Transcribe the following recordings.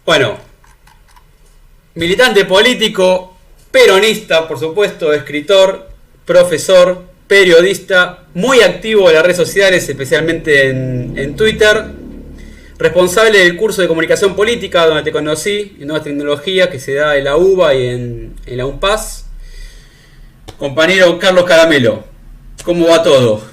Bueno, militante político, peronista, por supuesto, escritor, profesor, periodista, muy activo en las redes sociales, especialmente en Twitter. Responsable del curso de comunicación política donde te conocí, en nuevas tecnologías que se da en la UBA y en la UNPAS. Compañero Carlos Caramelo, ¿cómo va todo?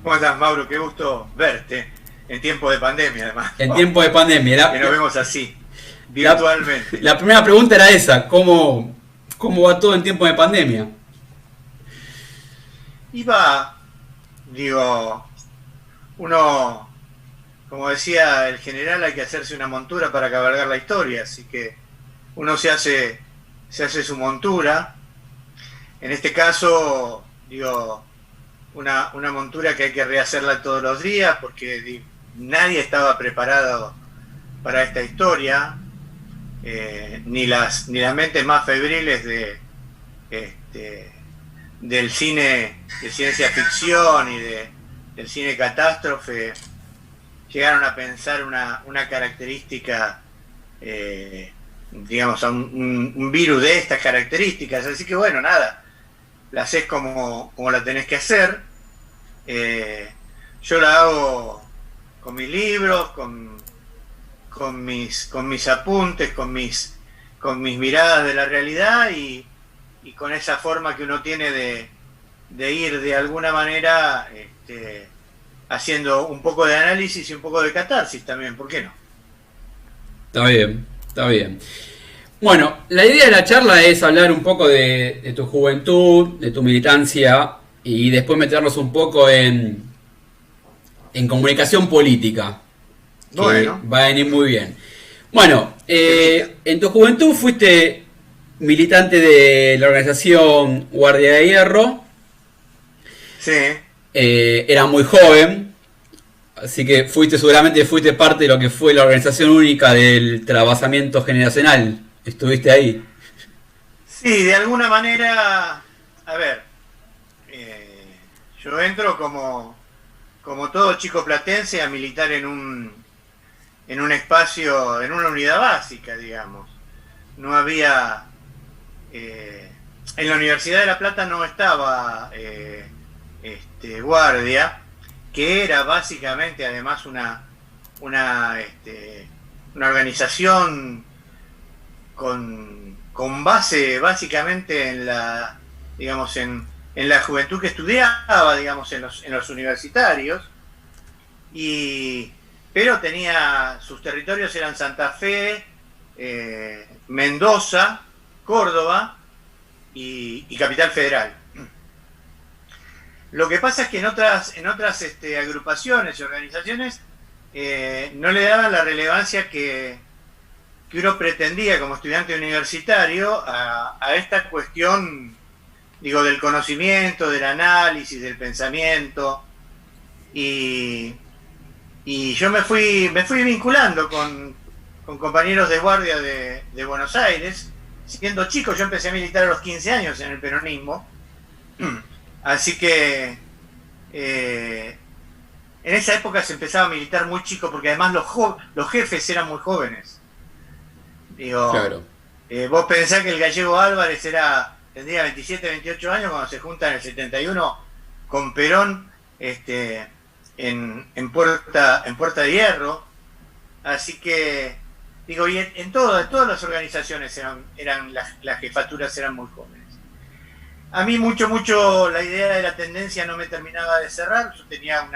¿Cómo estás, Mauro? Qué gusto verte en tiempo de pandemia, además. En tiempo de pandemia. Que nos vemos así, virtualmente. La primera pregunta era esa, ¿cómo va todo en tiempo de pandemia? Digo, uno, como decía el general, hay que hacerse una montura para cabalgar la historia, así que uno se hace su montura. En este caso, digo, una montura que hay que rehacerla todos los días porque nadie estaba preparado para esta historia, ni las mentes más febriles del cine de ciencia ficción y del cine catástrofe llegaron a pensar una característica, digamos, a un virus de estas características. Así que bueno, nada, la haces como la tenés que hacer. Yo la hago con mis libros, con mis apuntes, con mis miradas de la realidad y con esa forma que uno tiene de ir de alguna manera haciendo un poco de análisis y un poco de catarsis también, ¿por qué no? Está bien, está bien. Bueno, la idea de la charla es hablar un poco de tu juventud, de tu militancia y después meternos un poco en comunicación política, que Bueno, va a venir muy bien. Bueno, en tu juventud fuiste militante de la organización Guardia de Hierro. sí. Era muy joven, así que seguramente fuiste parte de lo que fue la organización única del trabajamiento generacional. Estuviste ahí. Sí, de alguna manera, a ver, yo entro como todo chico platense a militar en un espacio, en una unidad básica, digamos. No había, en la Universidad de La Plata no estaba guardia, que era básicamente además una organización con base básicamente en la, digamos, en la juventud que estudiaba, digamos, en los universitarios, pero sus territorios eran Santa Fe, Mendoza, Córdoba y Capital Federal. Lo que pasa es que en otras agrupaciones y organizaciones no le daban la relevancia que uno pretendía como estudiante universitario a esta cuestión, digo, del conocimiento, del análisis, del pensamiento. Y yo me fui vinculando con compañeros de guardia de Buenos Aires. Siendo chico, yo empecé a militar a los 15 años en el peronismo. Así que en esa época se empezaba a militar muy chico porque además los jefes eran muy jóvenes. Digo, Claro. Vos pensás que el gallego Álvarez tendría 27, 28 años cuando se junta en el 71 con Perón en Puerta de Hierro. Así que, digo, y en todas las organizaciones las jefaturas eran muy jóvenes. A mí mucho la idea de la tendencia no me terminaba de cerrar. Yo tenía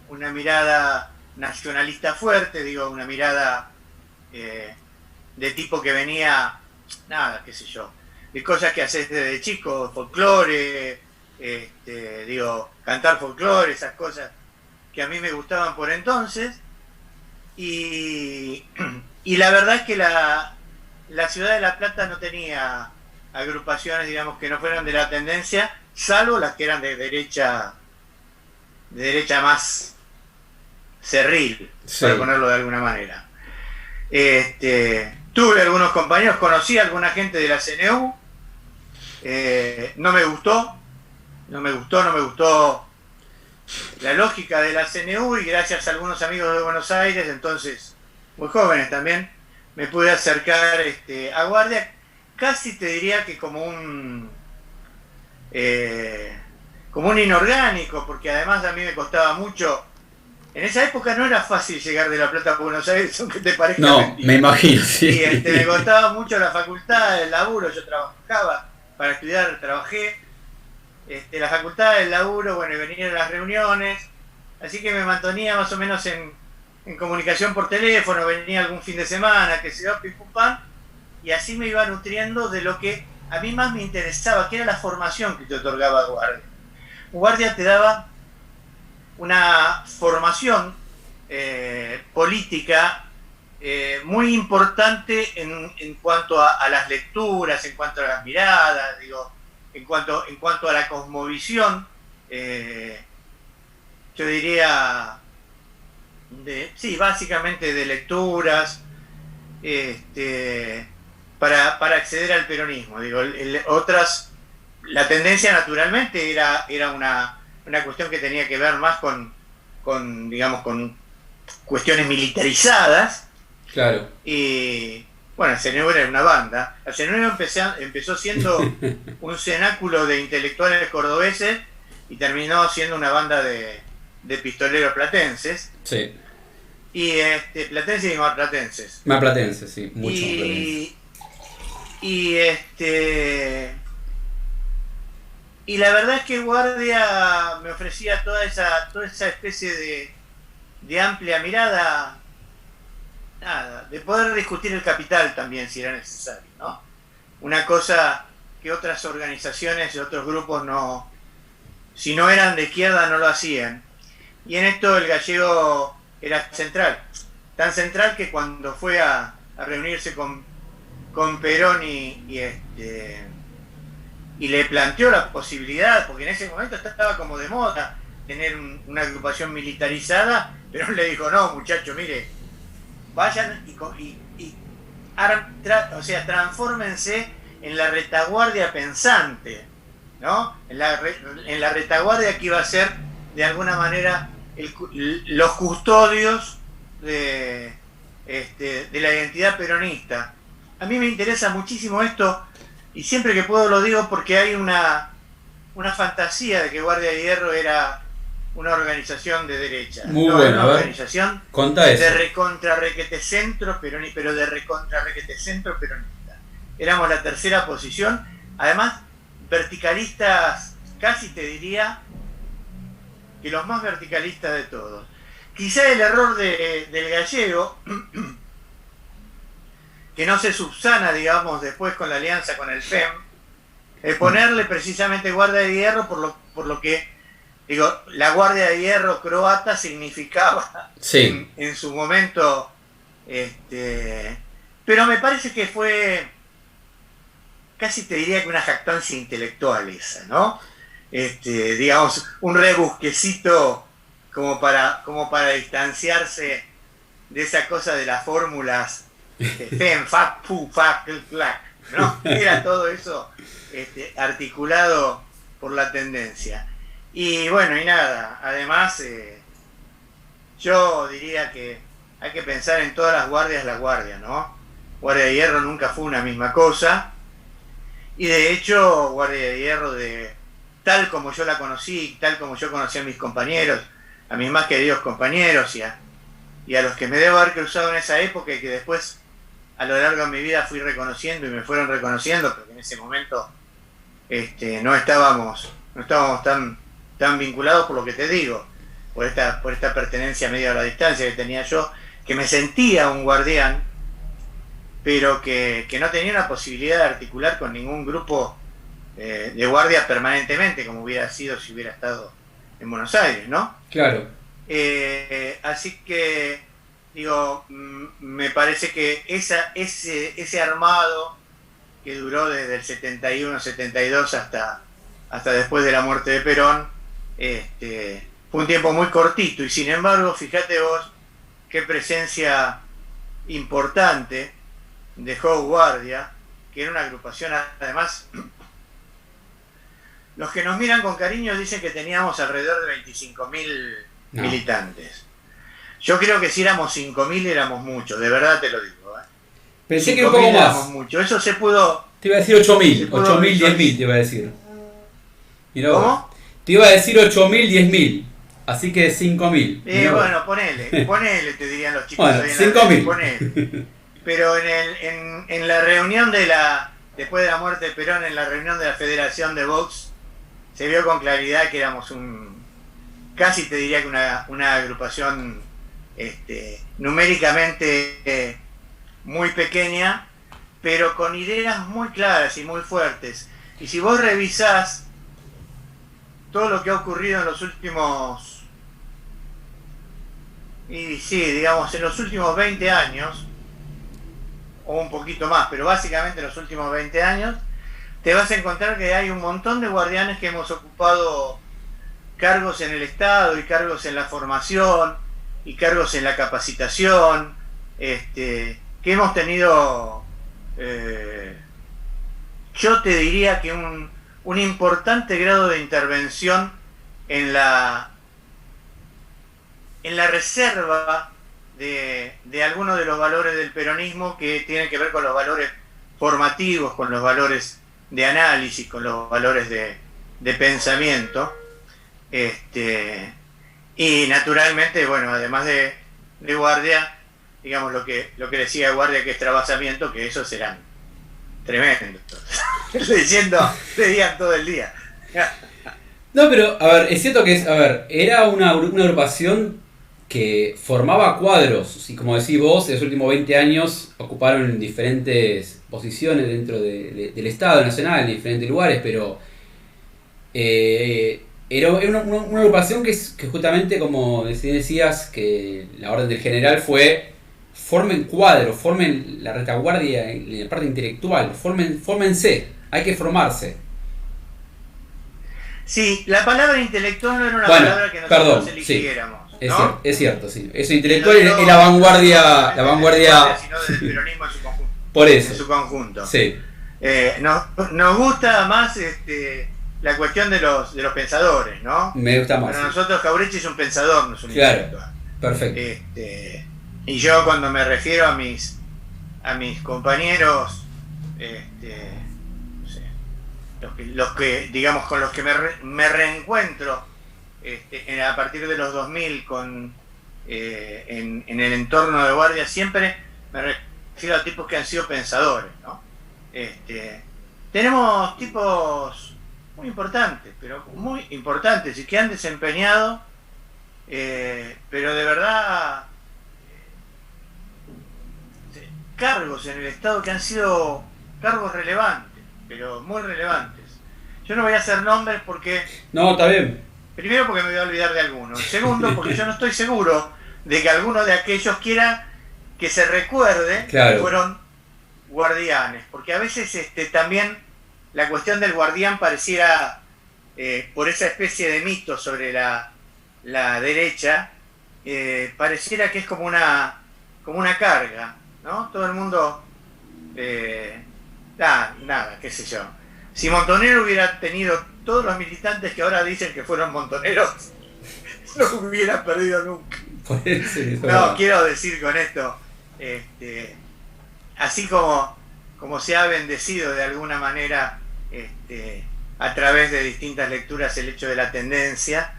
una mirada nacionalista fuerte, digo, una mirada de tipo que venía, nada, qué sé yo, de cosas que haces desde chico, folclore, digo, cantar folclore, esas cosas que a mí me gustaban por entonces. Y la verdad es que la ciudad de La Plata no tenía agrupaciones, digamos, que no fueran de la tendencia, salvo las que eran de derecha más cerril, Sí. para ponerlo de alguna manera. Tuve algunos compañeros, conocí a alguna gente de la CNU, no me gustó la lógica de la CNU, y gracias a algunos amigos de Buenos Aires, entonces muy jóvenes también, me pude acercar a guardia, casi te diría que como un inorgánico, porque además a mí me costaba mucho. En esa época no era fácil llegar de La Plata a Buenos Aires, aunque te parezca No, mentira. me imagino, sí. Y me costaba mucho la facultad, el laburo, yo trabajaba para estudiar, trabajé. La facultad, el laburo, bueno, y venir a las reuniones, así que me mantenía más o menos en comunicación por teléfono, venía algún fin de semana, que se yo, pim pum pam, y así me iba nutriendo de lo que a mí más me interesaba, que era la formación que te otorgaba Guardia. Guardia te daba una formación política muy importante en cuanto a las lecturas, en cuanto a las miradas, digo, en cuanto a la cosmovisión, yo diría, sí, básicamente de lecturas, para acceder al peronismo. Digo, la tendencia naturalmente era una cuestión que tenía que ver más digamos, con cuestiones militarizadas. Claro. Y bueno, el CNU era una banda. El CNU empezó siendo un cenáculo de intelectuales cordobeses y terminó siendo una banda de pistoleros platenses. Sí. Y platenses y marplatenses. Marplatenses, sí, mucho marplatenses. Y la verdad es que Guardia me ofrecía toda esa especie de amplia mirada, de poder discutir el capital también si era necesario, ¿no? Una cosa que otras organizaciones y otros grupos no, si no eran de izquierda, no lo hacían. Y en esto el gallego era central, tan central que cuando fue a reunirse con Perón y le planteó la posibilidad, porque en ese momento estaba como de moda tener una agrupación militarizada, pero le dijo, no, muchachos, mire, vayan transfórmense en la retaguardia pensante, ¿no? En la retaguardia que iba a ser, de alguna manera, los custodios de la identidad peronista. A mí me interesa muchísimo esto, y siempre que puedo lo digo porque hay una fantasía de que Guardia de Hierro era una organización de derecha. Muy no, bueno, era una organización de recontra requete centro peronista, pero de recontra requete centro peronista. Éramos la tercera posición, además verticalistas, casi te diría que los más verticalistas de todos. Quizá el error del gallego, que no se subsana, digamos, después con la alianza con el FEM, ponerle precisamente Guardia de Hierro por lo que, digo, la Guardia de Hierro croata significaba, sí, en su momento, pero me parece que fue, casi te diría que una jactancia intelectual esa, ¿no? Digamos, un rebusquecito como para distanciarse de esa cosa de las fórmulas FEM, FAC, PU, FAC, CLAC, ¿no? Era todo eso articulado por la tendencia. Y bueno, y nada, además yo diría que hay que pensar en todas las guardias, ¿no? Guardia de Hierro nunca fue una misma cosa, y de hecho Guardia de Hierro, tal como yo la conocí, tal como yo conocí a mis compañeros, a mis más queridos compañeros, y a los que me debo haber cruzado en esa época y que después a lo largo de mi vida fui reconociendo y me fueron reconociendo, porque en ese momento no estábamos tan vinculados, por lo que te digo, por esta pertenencia medio a la distancia que tenía yo, que me sentía un guardián, pero que no tenía una posibilidad de articular con ningún grupo de guardia permanentemente, como hubiera sido si hubiera estado en Buenos Aires, ¿no? Claro. Así que, digo, me parece que ese armado que duró desde el 71, 72 hasta después de la muerte de Perón, fue un tiempo muy cortito, y sin embargo, fíjate vos qué presencia importante dejó Guardia, que era una agrupación además los que nos miran con cariño dicen que teníamos alrededor de 25.000 militantes. Yo creo que si éramos 5.000 éramos muchos, de verdad te lo digo. Pensé que un poco más. Mucho. Eso se pudo... Te iba a decir 8.000, 8.000, 10.000 te iba a decir. Mirá ¿Cómo? vos. Te iba a decir 8.000, 10.000. Así que 5.000. Bueno, ponele, te dirían los chicos. Bueno, 5.000. Ponele. Pero en la reunión después de la muerte de Perón, en la reunión de la Federación de Box, se vio con claridad que éramos casi te diría que una agrupación numéricamente muy pequeña, pero con ideas muy claras y muy fuertes. Y si vos revisás todo lo que ha ocurrido en los últimos, en los últimos 20 años, o un poquito más, pero básicamente en los últimos 20 años, te vas a encontrar que hay un montón de guardianes que hemos ocupado cargos en el Estado y cargos en la formación y cargos en la capacitación, que hemos tenido, yo te diría que un importante grado de intervención en la reserva de algunos de los valores del peronismo que tienen que ver con los valores formativos, con los valores de análisis, con los valores de pensamiento. Y naturalmente, bueno, además de guardia, digamos lo que decía guardia que es trabajamiento, que esos serán tremendos. Leían todo el día. No, pero, a ver, es cierto que era una agrupación que formaba cuadros, y como decís vos, en los últimos 20 años ocuparon diferentes posiciones dentro del Estado Nacional, en diferentes lugares, pero era una agrupación que justamente, como decías, que la orden del general fue: formen cuadros, formen la retaguardia en la parte intelectual, fórmense, hay que formarse. Sí, la palabra intelectual no era una palabra que nosotros eligiéramos. Sí, es cierto, sí. Eso intelectual es la vanguardia, sino del peronismo en su conjunto. Por eso. En su conjunto. Sí. Nos gusta más la cuestión de los pensadores, ¿no? Me gusta más. Para nosotros Jauretche es un pensador, no es un intelectual. Perfecto. Y yo cuando me refiero a mis compañeros, los que digamos con los que me reencuentro a partir de los 2000 en el entorno de guardia, siempre me refiero a tipos que han sido pensadores, ¿no? Tenemos tipos muy importantes, y que han desempeñado, pero de verdad, cargos en el Estado que han sido cargos relevantes, pero muy relevantes. Yo no voy a hacer nombres porque... No, está bien. Primero porque me voy a olvidar de algunos. Segundo porque yo no estoy seguro de que alguno de aquellos quiera que se recuerde que fueron guardianes. Porque a veces también la cuestión del guardián pareciera, por esa especie de mito sobre la derecha, pareciera que es como una carga, ¿no? Todo el mundo... nada, qué sé yo. Si Montonero hubiera tenido todos los militantes que ahora dicen que fueron montoneros, no hubiera perdido nunca. No, quiero decir con esto, así como se ha bendecido de alguna manera a través de distintas lecturas el hecho de la tendencia,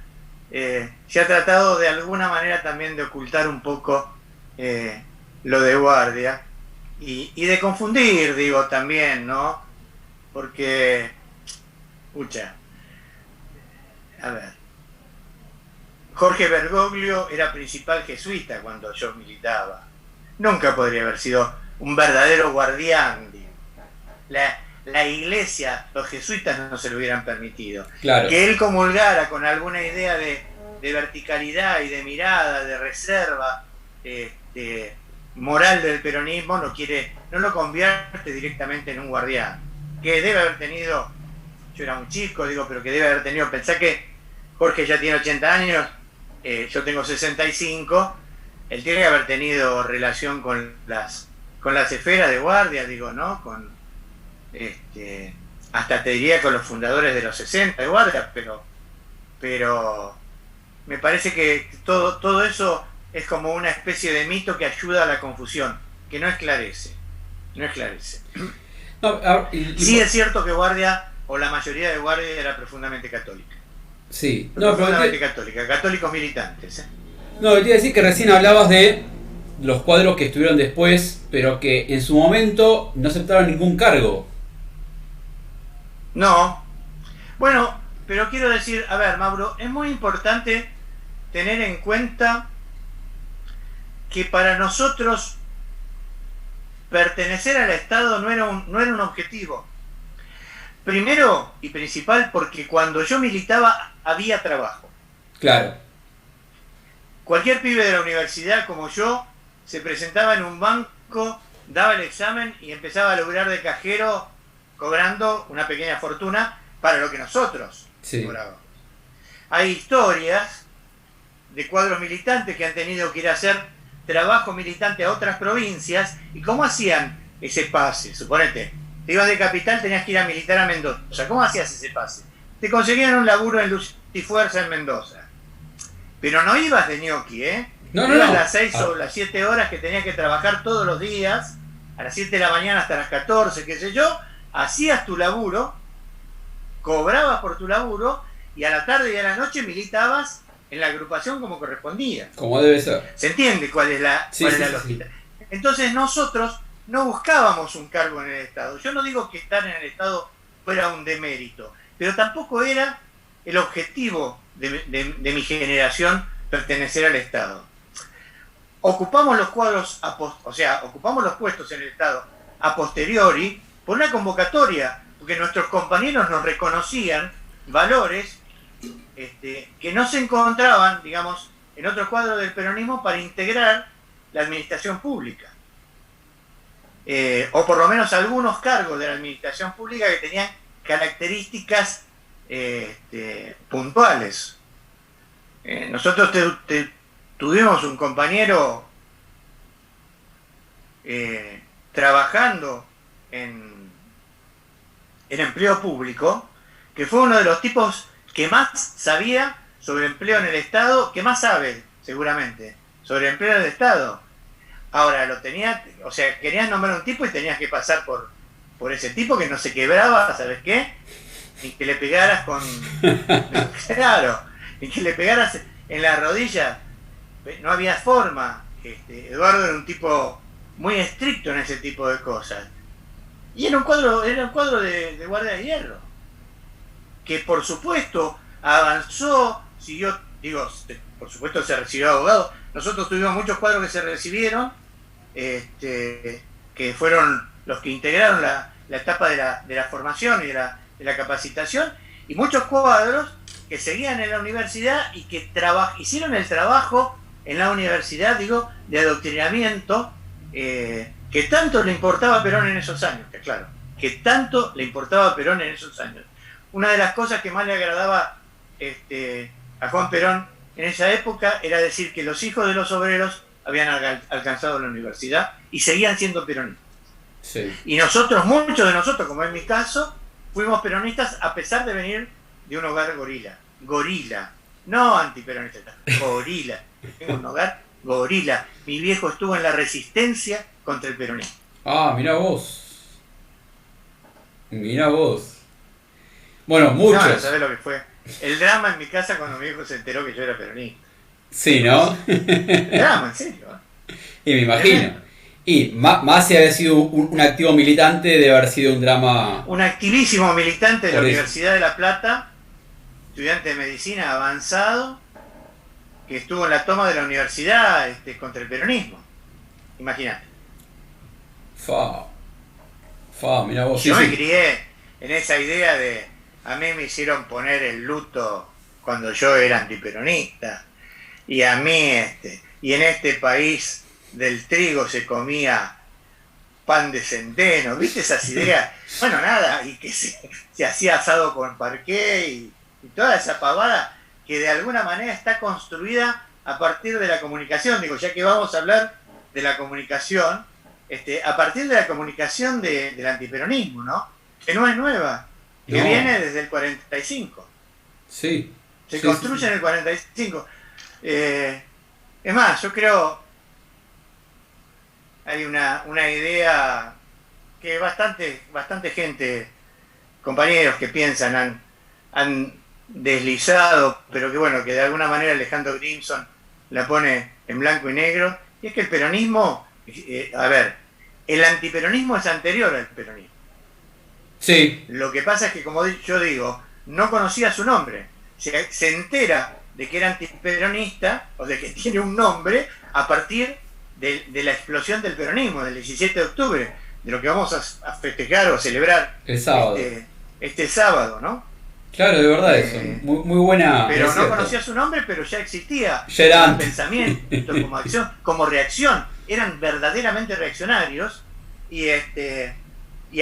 se ha tratado de alguna manera también de ocultar un poco lo de guardia y de confundir, digo, también, ¿no? Porque, a ver, Jorge Bergoglio era principal jesuita cuando yo militaba. Nunca podría haber sido un verdadero guardián. La iglesia, los jesuitas no se lo hubieran permitido. Claro. Que él comulgara con alguna idea de verticalidad y de mirada, de reserva moral del peronismo, no lo convierte directamente en un guardián. Que debe haber tenido, yo era un chico, pero que debe haber tenido, pensá que Jorge ya tiene 80 años, yo tengo 65, él tiene que haber tenido relación con las esferas de guardia, ¿no? hasta te diría con los fundadores de los 60 de Guardia, pero me parece que todo eso es como una especie de mito que ayuda a la confusión, que no esclarece. No, sí es cierto que Guardia, o la mayoría de Guardia, era profundamente católica. Sí, profundamente católica, católicos militantes. No, te iba a decir que recién hablabas de los cuadros que estuvieron después, pero que en su momento no aceptaron ningún cargo. No. Bueno, pero quiero decir, a ver, Mauro, es muy importante tener en cuenta que para nosotros pertenecer al Estado no era un objetivo. Primero y principal porque cuando yo militaba había trabajo. Claro. Cualquier pibe de la universidad como yo se presentaba en un banco, daba el examen y empezaba a laburar de cajero cobrando una pequeña fortuna para lo que nosotros cobrábamos. Hay historias de cuadros militantes que han tenido que ir a hacer trabajo militante a otras provincias. ¿Y cómo hacían ese pase? Suponete, te ibas de Capital, tenías que ir a militar a Mendoza. ¿Cómo hacías ese pase? Te conseguían un laburo en Luz y Fuerza en Mendoza. Pero no ibas de ñoqui, ¿eh? Ibas las 6 o las 7 horas que tenías que trabajar todos los días, a las 7 de la mañana hasta las 14, qué sé yo, hacías tu laburo, cobrabas por tu laburo, y a la tarde y a la noche militabas en la agrupación como correspondía. Como debe ser. ¿Se entiende cuál es la lógica? Sí. Entonces nosotros no buscábamos un cargo en el Estado. Yo no digo que estar en el Estado fuera un demérito, pero tampoco era el objetivo de mi generación pertenecer al Estado. Ocupamos los cuadros, ocupamos los puestos en el Estado a posteriori por una convocatoria, porque nuestros compañeros nos reconocían valores que no se encontraban, digamos, en otros cuadros del peronismo para integrar la administración pública. O por lo menos algunos cargos de la administración pública que tenían características puntuales. Nosotros tuvimos un compañero trabajando en empleo público, que fue uno de los tipos que más sabía sobre empleo en el Estado, que más sabe, seguramente, sobre empleo en el Estado. Ahora, querías nombrar un tipo y tenías que pasar por ese tipo que no se quebraba, ¿sabes qué? Y que le pegaras con... claro, y que le pegaras en la rodilla. No había forma. Eduardo era un tipo muy estricto en ese tipo de cosas. Y era un cuadro de Guardia de Hierro, que por supuesto avanzó, siguió, por supuesto se recibió abogado. Nosotros tuvimos muchos cuadros que se recibieron, que fueron los que integraron la etapa de la formación y de la capacitación, y muchos cuadros que seguían en la universidad y que hicieron el trabajo en la universidad, de adoctrinamiento, que tanto le importaba a Perón en esos años, que tanto le importaba a Perón en esos años. Una de las cosas que más le agradaba a Juan Perón en esa época era decir que los hijos de los obreros habían alcanzado la universidad y seguían siendo peronistas. Sí. Y muchos de nosotros, como en mi caso, fuimos peronistas a pesar de venir de un hogar gorila, no antiperonista, gorila. Tengo un hogar gorila. Mi viejo estuvo en la resistencia contra el peronismo. Ah, mirá vos. Bueno, muchos. No, ¿sabés lo que fue? El drama en mi casa cuando mi viejo se enteró que yo era peronista. Sí, ¿no? Drama, en serio. Y me imagino. Y más si había sido un activo militante, debe haber sido un drama... Un activísimo militante de la Universidad de La Plata, estudiante de medicina avanzado, que estuvo en la toma de la universidad contra el peronismo. Imagínate. Mirá vos. Yo me crié en esa idea de... A mí me hicieron poner el luto cuando yo era antiperonista. Y a mí, y en este país del trigo se comía pan de centeno. ¿Viste esas ideas? Bueno, nada, y que se hacía asado con parqué y toda esa pavada que de alguna manera está construida a partir de la comunicación. Ya que vamos a hablar de la comunicación, a partir de la comunicación del antiperonismo, ¿no? Que no es nueva. que viene desde el 45. Sí. Se construye en el 45. Es más, yo creo hay una idea que bastante gente, compañeros que piensan, han deslizado, pero que bueno, que de alguna manera Alejandro Grimson la pone en blanco y negro, y es que el peronismo, el antiperonismo es anterior al peronismo. Sí. Lo que pasa es que, como yo digo, no conocía su nombre. Se entera de que era antiperonista, o de que tiene un nombre, a partir de la explosión del peronismo, del 17 de octubre, de lo que vamos a festejar o celebrar el sábado. Este sábado, ¿no? Claro, de verdad eso. Muy buena. Pero no conocía su nombre, pero ya existía. Ya era como pensamiento, como acción, como reacción. Eran verdaderamente reaccionarios y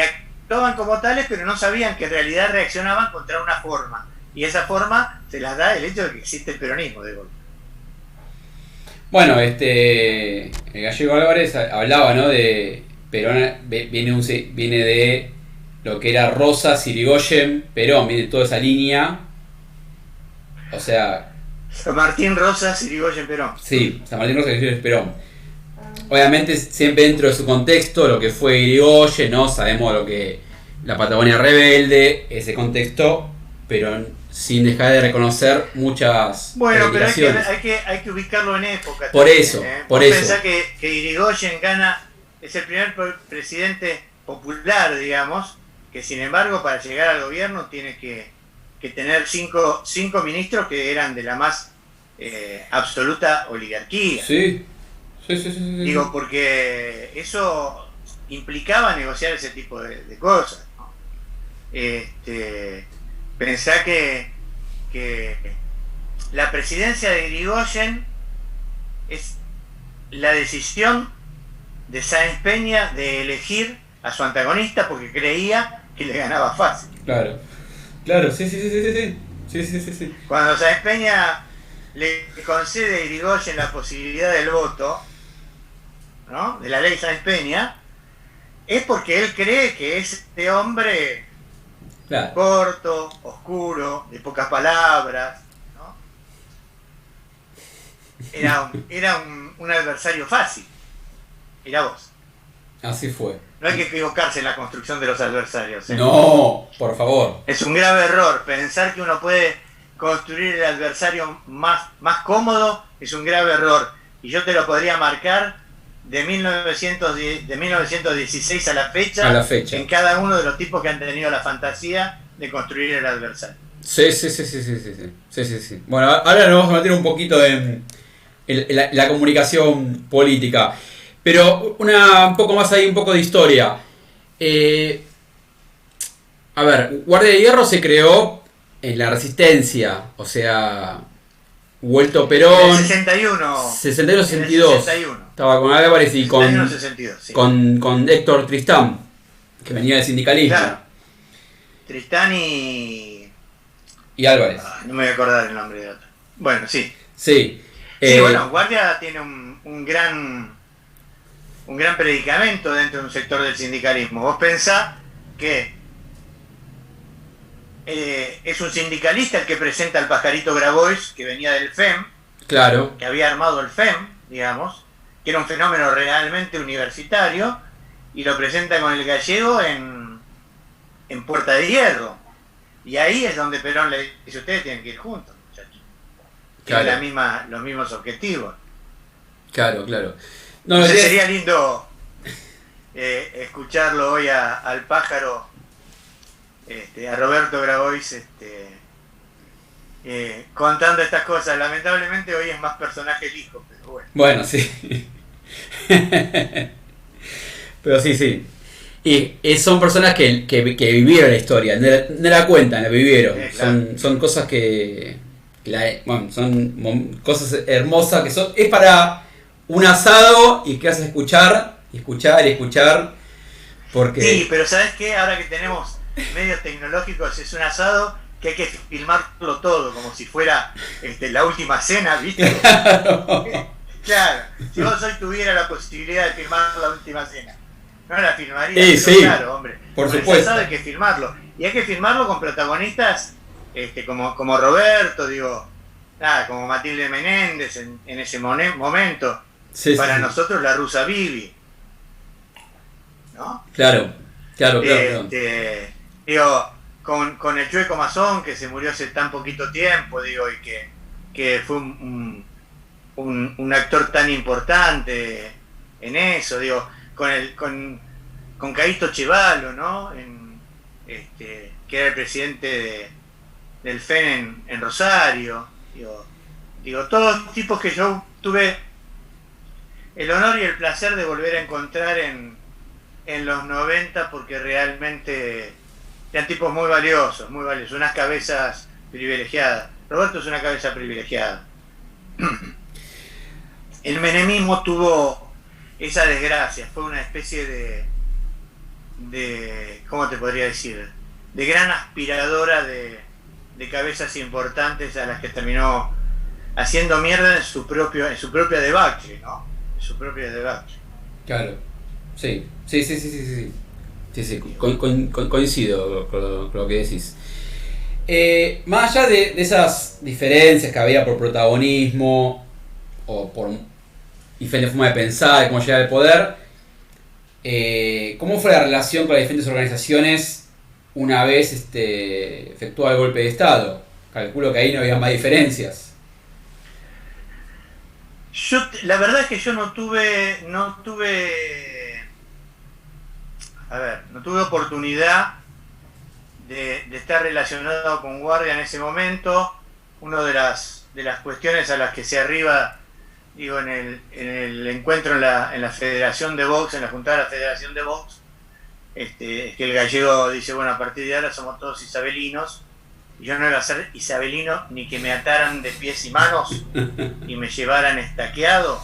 actuaban como tales, pero no sabían que en realidad reaccionaban contra una forma. Y esa forma se las da el hecho de que existe el peronismo de golpe. Bueno, el Gallego Álvarez hablaba, ¿no? De Perón, viene de lo que era Rosas, Irigoyen, Perón, viene de toda esa línea. O sea, San Martín, Rosas, Irigoyen, Perón. Sí, San Martín, Rosas, Irigoyen, Perón. Obviamente siempre dentro de su contexto, lo que fue Irigoyen, ¿no? Sabemos lo que la Patagonia rebelde, ese contexto, pero sin dejar de reconocer muchas pero hay que ubicarlo en época. Por también, eso, Vos pensás que Irigoyen es el primer presidente popular, digamos, que sin embargo para llegar al gobierno tiene que tener cinco ministros que eran de la más absoluta oligarquía. Sí. Digo, porque eso implicaba negociar ese tipo de cosas, ¿no? Pensá que la presidencia de Irigoyen es la decisión de Sáenz Peña de elegir a su antagonista porque creía que le ganaba fácil. Claro, sí. Cuando Sáenz Peña le concede a Irigoyen la posibilidad del voto, ¿no? De la ley Sáenz Peña, es porque él cree que este hombre corto, oscuro, de pocas palabras, ¿no? Era un adversario fácil. Mirá vos. Así fue. No hay que equivocarse en la construcción de los adversarios. No, por favor. Es un grave error. Pensar que uno puede construir el adversario más cómodo es un grave error. Y yo te lo podría marcar de 1916 a la fecha, en cada uno de los tipos que han tenido la fantasía de construir el adversario. Sí. Bueno, ahora nos vamos a meter un poquito en la comunicación política. Pero un poco más ahí, un poco de historia. Guardia de Hierro se creó en la Resistencia, o sea, Vuelto Perón. En el 61. 61-62. Estaba con Álvarez y 62, sí. con Héctor Tristán, que venía del sindicalismo. Claro. Tristán y Álvarez. No me voy a acordar el nombre de otro. Bueno, sí. Sí. Bueno, Guardia tiene un gran predicamento dentro de un sector del sindicalismo. Vos pensás que es un sindicalista el que presenta al Pajarito Grabois, que venía del FEM, claro, que había armado el FEM, digamos, que era un fenómeno realmente universitario, y lo presenta con el Gallego en Puerta de Hierro. Y ahí es donde Perón le dice: ustedes tienen que ir juntos, muchachos. Claro. Tienen los mismos objetivos. Claro. No, sería lindo escucharlo hoy al pájaro, a Roberto Grabois, contando estas cosas. Lamentablemente hoy es más personaje el hijo, pero bueno. Bueno, sí. Pero sí. Y son personas que vivieron la historia, no la cuentan, la vivieron. Claro. Son cosas son cosas hermosas que es para un asado y que haces escuchar. Porque... Sí, pero ¿sabes qué? Ahora que tenemos medios tecnológicos, es un asado que hay que filmarlo todo, como si fuera la última cena, ¿viste? Claro, si vos hoy tuviera la posibilidad de filmar la última cena, no la filmaría, sí, claro, hombre. Por con supuesto. el asado hay que filmarlo. Y hay que firmarlo con protagonistas como Roberto, digo, nada, como Matilde Menéndez en ese momento. Sí, para sí, sí. nosotros la rusa Vivi, ¿no? Claro, claro, claro. Digo, con el Chueco Mazón, que se murió hace tan poquito tiempo, digo, y que fue un actor tan importante en eso, digo, con Caíto Chevalo, ¿no? Que era el presidente del FEN en Rosario, digo, todos tipos que yo tuve el honor y el placer de volver a encontrar en los 90, porque realmente eran tipos muy valiosos, unas cabezas privilegiadas. Roberto es una cabeza privilegiada. El menemismo tuvo esa desgracia, fue una especie de ¿cómo te podría decir? De gran aspiradora de cabezas importantes a las que terminó haciendo mierda en su propia debacle, ¿no? En su propia debacle. Claro. Sí. Coincido con lo que decís. Más allá de esas diferencias que había por protagonismo o por diferentes formas de pensar, de cómo llegar al poder, ¿cómo fue la relación con las diferentes organizaciones una vez efectuado el golpe de Estado? Calculo que ahí no había más diferencias. La verdad es que yo no tuve oportunidad de estar relacionado con Guardia en ese momento. Una de las cuestiones a las que se arriba, digo, en el encuentro en la Federación de Box, en la Junta de la Federación de Box, es que el gallego dice, bueno, a partir de ahora somos todos isabelinos, y yo no iba a ser isabelino ni que me ataran de pies y manos y me llevaran estaqueado,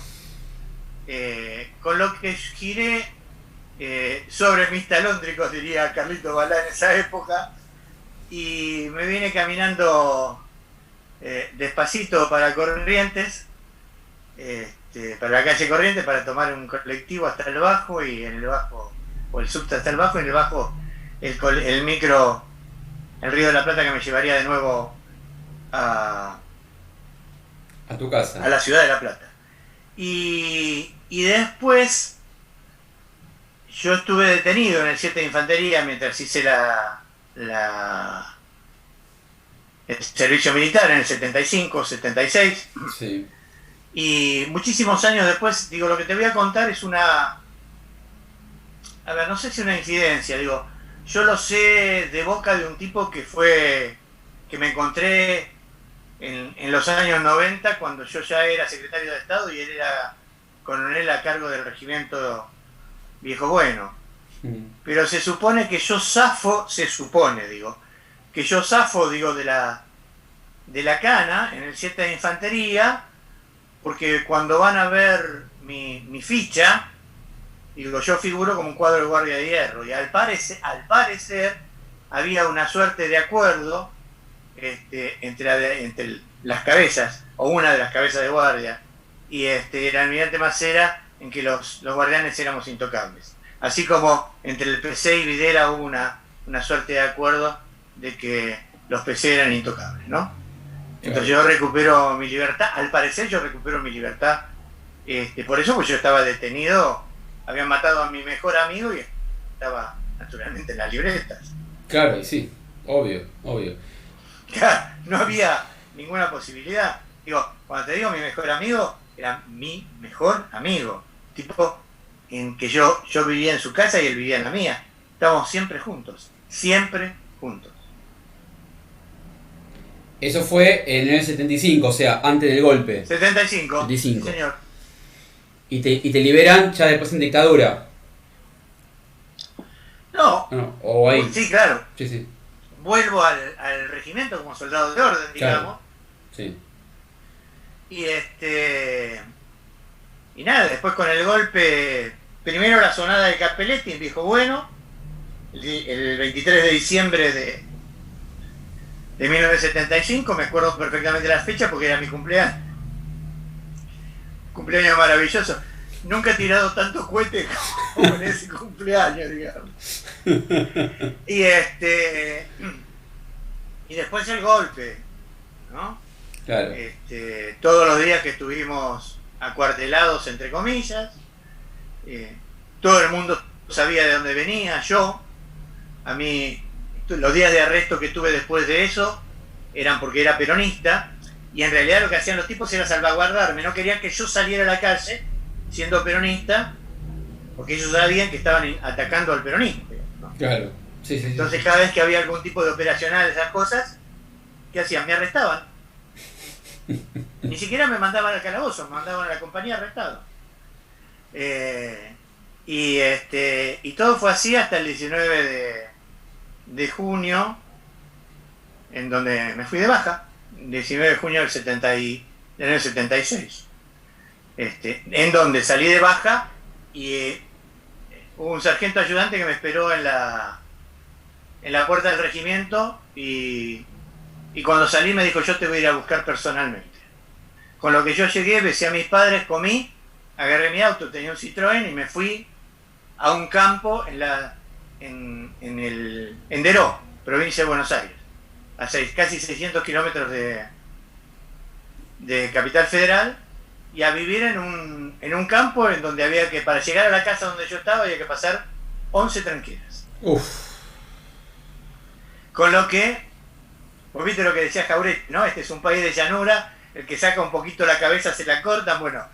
con lo que giré sobre mis talóndricos, diría Carlito Balá en esa época, y me vine caminando despacito para Corrientes, para la calle Corrientes, para tomar un colectivo hasta el Bajo, y en el Bajo, o el subte hasta el Bajo, y en el Bajo el micro, el Río de la Plata, que me llevaría de nuevo a tu casa, a la ciudad de La Plata. Y después yo estuve detenido en el 7 de Infantería mientras hice el servicio militar en el 75, 76. Sí. Y muchísimos años después, digo, lo que te voy a contar es no sé si una incidencia, digo, yo lo sé de boca de un tipo que me encontré en los años 90, cuando yo ya era secretario de Estado y él era coronel a cargo del regimiento Viejo Bueno. Pero se supone que yo zafo, de la cana en el 7 de Infantería, porque cuando van a ver mi ficha, digo, yo figuro como un cuadro de guardia de hierro, y al parecer había una suerte de acuerdo entre las cabezas, o una de las cabezas de guardia, y el almirante Macera, en que los guardianes éramos intocables. Así como entre el PC y Videla hubo una suerte de acuerdo de que los PC eran intocables, ¿no? Entonces yo recupero mi libertad, al parecer yo recupero mi libertad, por eso, pues yo estaba detenido, habían matado a mi mejor amigo y estaba naturalmente en las libretas. Claro, y sí, obvio. Claro, no había ninguna posibilidad. Digo, cuando te digo mi mejor amigo, era mi mejor amigo, tipo en que yo vivía en su casa y él vivía en la mía. Estábamos siempre juntos. Eso fue en el 75, o sea, antes del golpe. 75. Sí, señor. ¿Y te liberan ya después en dictadura? No. O ahí. Sí, claro. Sí. Vuelvo al regimiento como soldado de orden, digamos. Claro. Sí. Y nada, después con el golpe, primero la sonada de Capelletti en Viejo Bueno, el 23 de diciembre de 1975, me acuerdo perfectamente la fecha porque era mi cumpleaños maravilloso. nunca he tirado tanto cohete como en ese cumpleaños, digamos. Y y después el golpe, ¿no? Claro. Todos los días que estuvimos acuartelados, entre comillas, todo el mundo sabía de dónde venía, yo. A mí, los días de arresto que tuve después de eso eran porque era peronista, y en realidad lo que hacían los tipos era salvaguardarme, no querían que yo saliera a la calle siendo peronista, porque ellos sabían que estaban atacando al peronismo, ¿no? Claro. Sí, sí, entonces sí. cada vez que había algún tipo de operacional, esas cosas, ¿qué hacían? Me arrestaban. Ni siquiera me mandaban al calabozo, me mandaban a la compañía arrestado. Y todo fue así hasta el 19 de junio, en donde me fui de baja, 19 de junio del año 76, en donde salí de baja y hubo un sargento ayudante que me esperó en la puerta del regimiento, y cuando salí me dijo: yo te voy a ir a buscar personalmente. Con lo que yo llegué, besé a mis padres, comí, agarré mi auto, tenía un Citroën, y me fui a un campo en Deró, provincia de Buenos Aires, a casi 600 kilómetros de Capital Federal, y a vivir en un campo en donde había que, para llegar a la casa donde yo estaba, había que pasar 11 tranqueras. Uf. Con lo que, vos viste lo que decía Jauretti, ¿no? Este es un país de llanura, el que saca un poquito la cabeza se la cortan. Bueno,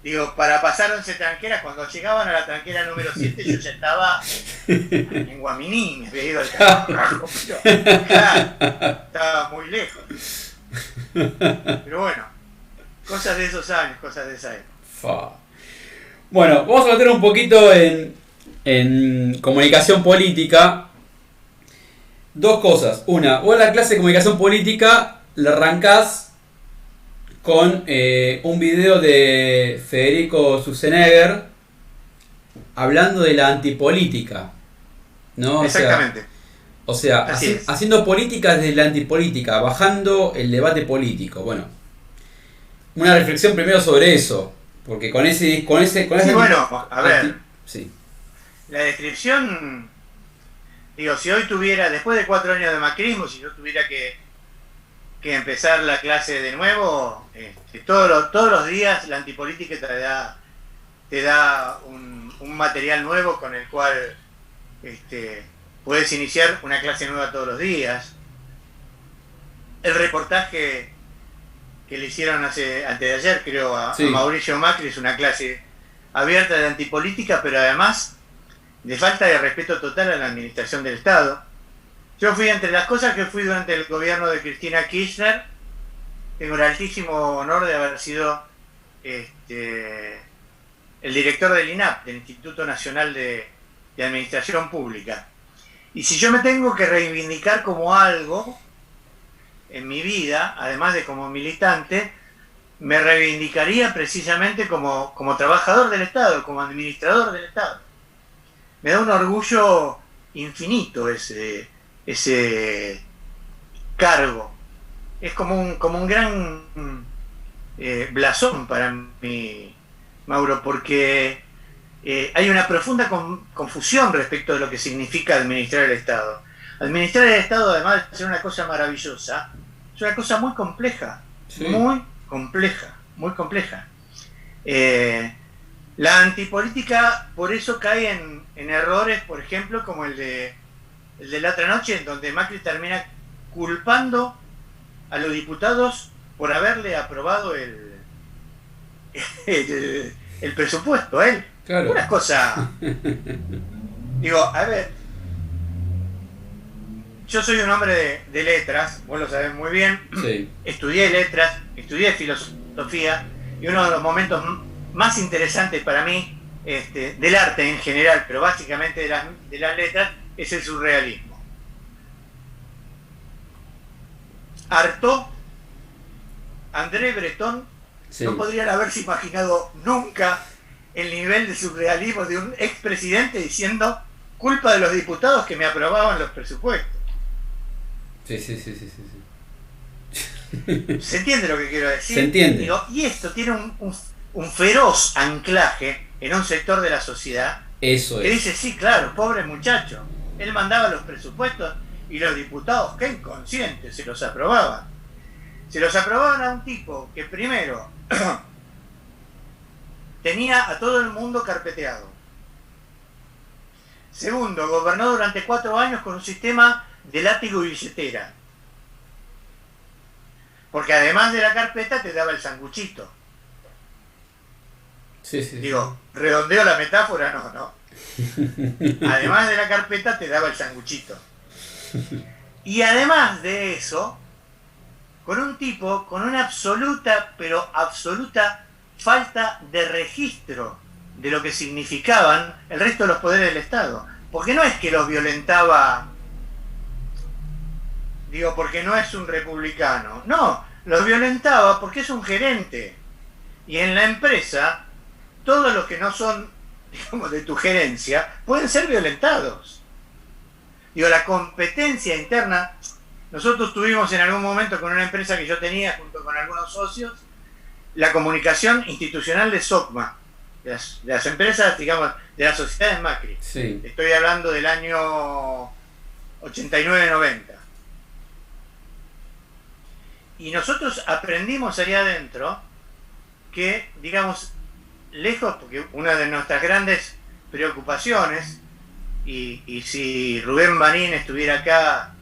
digo, para pasar 11 tranqueras, cuando llegaban a la tranquera número 7, yo ya estaba en Guaminí, me había ido al carajo, estaba muy lejos. Pero bueno, cosas de esos años, cosas de esa época. Bueno, vamos a meter un poquito en comunicación política. Dos cosas. Una, vos la clase de comunicación política la arrancás con un video de Federico Schwarzenegger hablando de la antipolítica, ¿no? Exactamente. O sea, haciendo política desde la antipolítica, bajando el debate político. Bueno, una reflexión primero sobre eso, porque con ese bueno, a ver, sí. La descripción, digo, si hoy tuviera, después de 4 años de macrismo, si yo tuviera que empezar la clase de nuevo, todos los días la antipolítica te da un material nuevo con el cual puedes iniciar una clase nueva todos los días. El reportaje que le hicieron antes de ayer, creo, a Mauricio Macri, es una clase abierta de antipolítica, pero además de falta de respeto total a la administración del Estado. Yo fui, entre las cosas que fui durante el gobierno de Cristina Kirchner, tengo el altísimo honor de haber sido el director del INAP, del Instituto Nacional de Administración Pública. Y si yo me tengo que reivindicar como algo en mi vida, además de como militante, me reivindicaría precisamente como trabajador del Estado, como administrador del Estado. Me da un orgullo infinito ese cargo. Es como un gran blasón para mí, Mauro, porque hay una profunda confusión respecto de lo que significa administrar el Estado. Administrar el Estado, además de ser una cosa maravillosa, es una cosa muy compleja, sí. Muy compleja. La antipolítica por eso cae en errores, por ejemplo, como el de la otra noche, en donde Macri termina culpando a los diputados por haberle aprobado el presupuesto a él. Claro. Una cosa... Digo, a ver, yo soy un hombre de letras, vos lo sabés muy bien. Sí. Estudié letras, estudié filosofía, y uno de los momentos más interesantes para mí, del arte en general, pero básicamente de las letras, es el surrealismo. Artaud, André Breton, sí, no podrían haberse imaginado nunca el nivel de surrealismo de un expresidente diciendo: culpa de los diputados que me aprobaban los presupuestos. Sí. ¿Se entiende lo que quiero decir? Se entiende. Digo, y esto tiene un feroz anclaje en un sector de la sociedad. Eso que es. dice, sí, claro, pobre muchacho. Él mandaba los presupuestos y los diputados, qué inconscientes, se los aprobaban. Se los aprobaban a un tipo que primero tenía a todo el mundo carpeteado. Segundo, gobernó durante 4 años con un sistema de látigo y billetera. Porque además de la carpeta te daba el sanguchito. Sí, sí. Digo, redondeo la metáfora, no. Además de la carpeta te daba el sanguchito. Y además de eso, con un tipo con una absoluta, pero absoluta falta de registro de lo que significaban el resto de los poderes del Estado. Porque no es que los violentaba, digo, porque no es un republicano. No, los violentaba porque es un gerente. Y en la empresa, todos los que no son, digamos, de tu gerencia, pueden ser violentados. Digo, la competencia interna. Nosotros tuvimos en algún momento con una empresa que yo tenía, junto con algunos socios, la comunicación institucional de SOCMA, de las empresas, digamos, de las sociedades Macri. Sí. Estoy hablando del año 89-90. Y nosotros aprendimos allá adentro que, digamos, lejos, porque una de nuestras grandes preocupaciones, y si Rubén Banín estuviera acá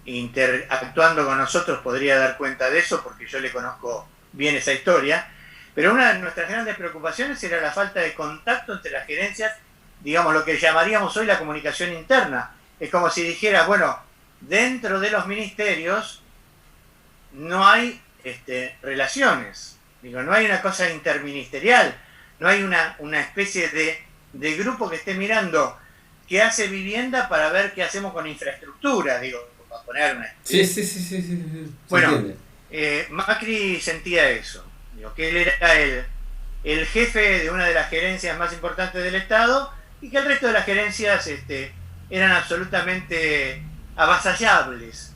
interactuando con nosotros podría dar cuenta de eso, porque yo le conozco bien esa historia, pero una de nuestras grandes preocupaciones era la falta de contacto entre las gerencias, digamos lo que llamaríamos hoy la comunicación interna. Es como si dijera, bueno, dentro de los ministerios no hay relaciones, digo, no hay una cosa interministerial, no hay una especie de grupo que esté mirando qué hace vivienda para ver qué hacemos con infraestructura, digo, para poner una... Sí. Bueno, Macri sentía eso, digo, que él era el jefe de una de las gerencias más importantes del Estado y que el resto de las gerencias eran absolutamente avasallables,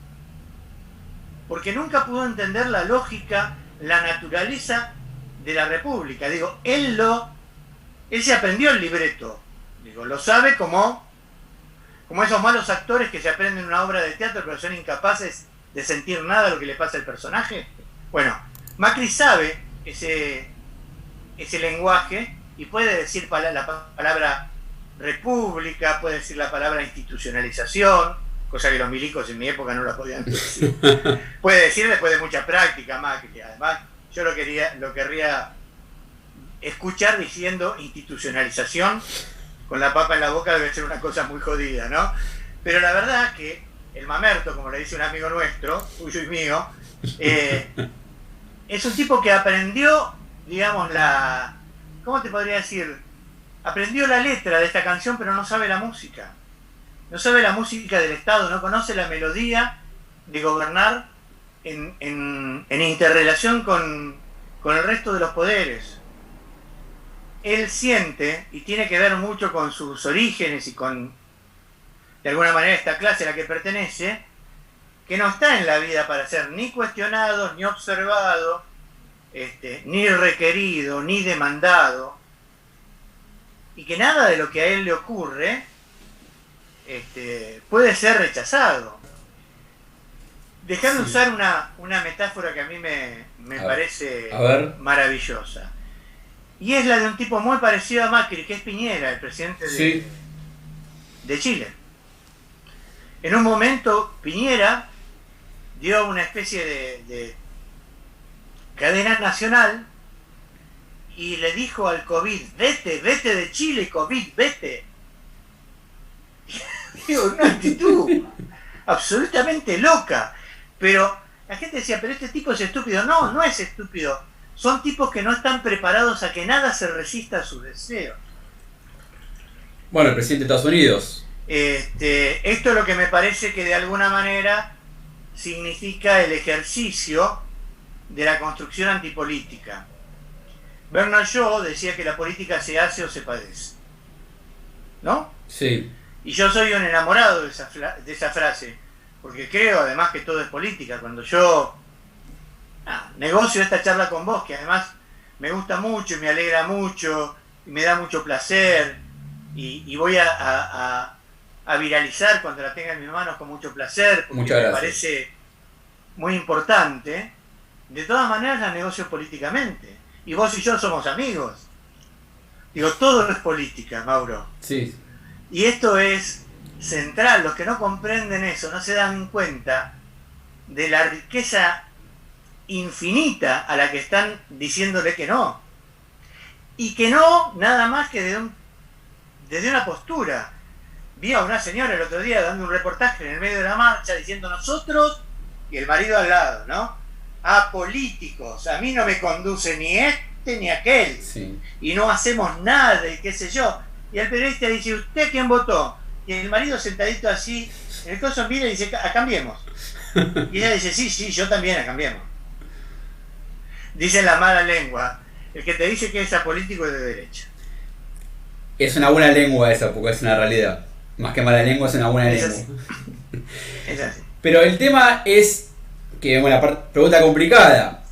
porque nunca pudo entender la lógica, la naturaleza de la República. Digo, él se aprendió el libreto, digo, lo sabe como esos malos actores que se aprenden una obra de teatro pero son incapaces de sentir nada de lo que le pasa al personaje. Bueno, Macri sabe ese lenguaje y puede decir la palabra república, puede decir la palabra institucionalización, cosa que los milicos en mi época no la podían decir. Puede decir después de mucha práctica Macri. Además, yo lo querría escuchar diciendo institucionalización con la papa en la boca debe ser una cosa muy jodida, ¿no? Pero la verdad que el mamerto, como le dice un amigo nuestro, tuyo y mío, es un tipo que aprendió, digamos, ¿cómo te podría decir? Aprendió la letra de esta canción, pero no sabe la música. No sabe la música del Estado, no conoce la melodía de gobernar en interrelación con el resto de los poderes. Él siente, y tiene que ver mucho con sus orígenes y con, de alguna manera, esta clase a la que pertenece, que no está en la vida para ser ni cuestionado, ni observado, ni requerido, ni demandado, y que nada de lo que a él le ocurre puede ser rechazado. Déjame usar una metáfora que a mí me parece maravillosa. Y es la de un tipo muy parecido a Macri, que es Piñera, el presidente de Chile. En un momento, Piñera dio una especie de cadena nacional y le dijo al COVID, vete de Chile, COVID, vete. Digo, una actitud absolutamente loca. Pero la gente decía, pero este tipo es estúpido. No, no es estúpido. Son tipos que no están preparados a que nada se resista a sus deseos. Bueno, el presidente de Estados Unidos. Esto es lo que me parece que de alguna manera significa el ejercicio de la construcción antipolítica. Bernard Shaw decía que la política se hace o se padece, ¿no? Sí. Y yo soy un enamorado de esa frase, porque creo además que todo es política. Cuando yo negocio esta charla con vos, que además me gusta mucho y me alegra mucho y me da mucho placer y voy a viralizar cuando la tenga en mis manos con mucho placer porque me parece muy importante. De todas maneras la negocio políticamente y vos y yo somos amigos. Digo, todo es política, Mauro. Sí. Y esto es central. Los que no comprenden eso no se dan cuenta de la riqueza infinita a la que están diciéndole que no. Y que no nada más que desde una postura. Vi a una señora el otro día dando un reportaje en el medio de la marcha diciendo nosotros y el marido al lado, ¿no? Apolíticos, a mí no me conduce ni este ni aquel. Sí. Y no hacemos nada y qué sé yo. Y el periodista dice, ¿usted quién votó? Y el marido sentadito así, en el coso mira y dice, a Cambiemos. Y ella dice, sí, yo también a Cambiemos. Dice la mala lengua, el que te dice que es apolítico es de derecha. Es una buena lengua esa, porque es una realidad. Más que mala lengua, es una buena lengua. Así. Es así. Pero el tema es que, bueno, pregunta complicada.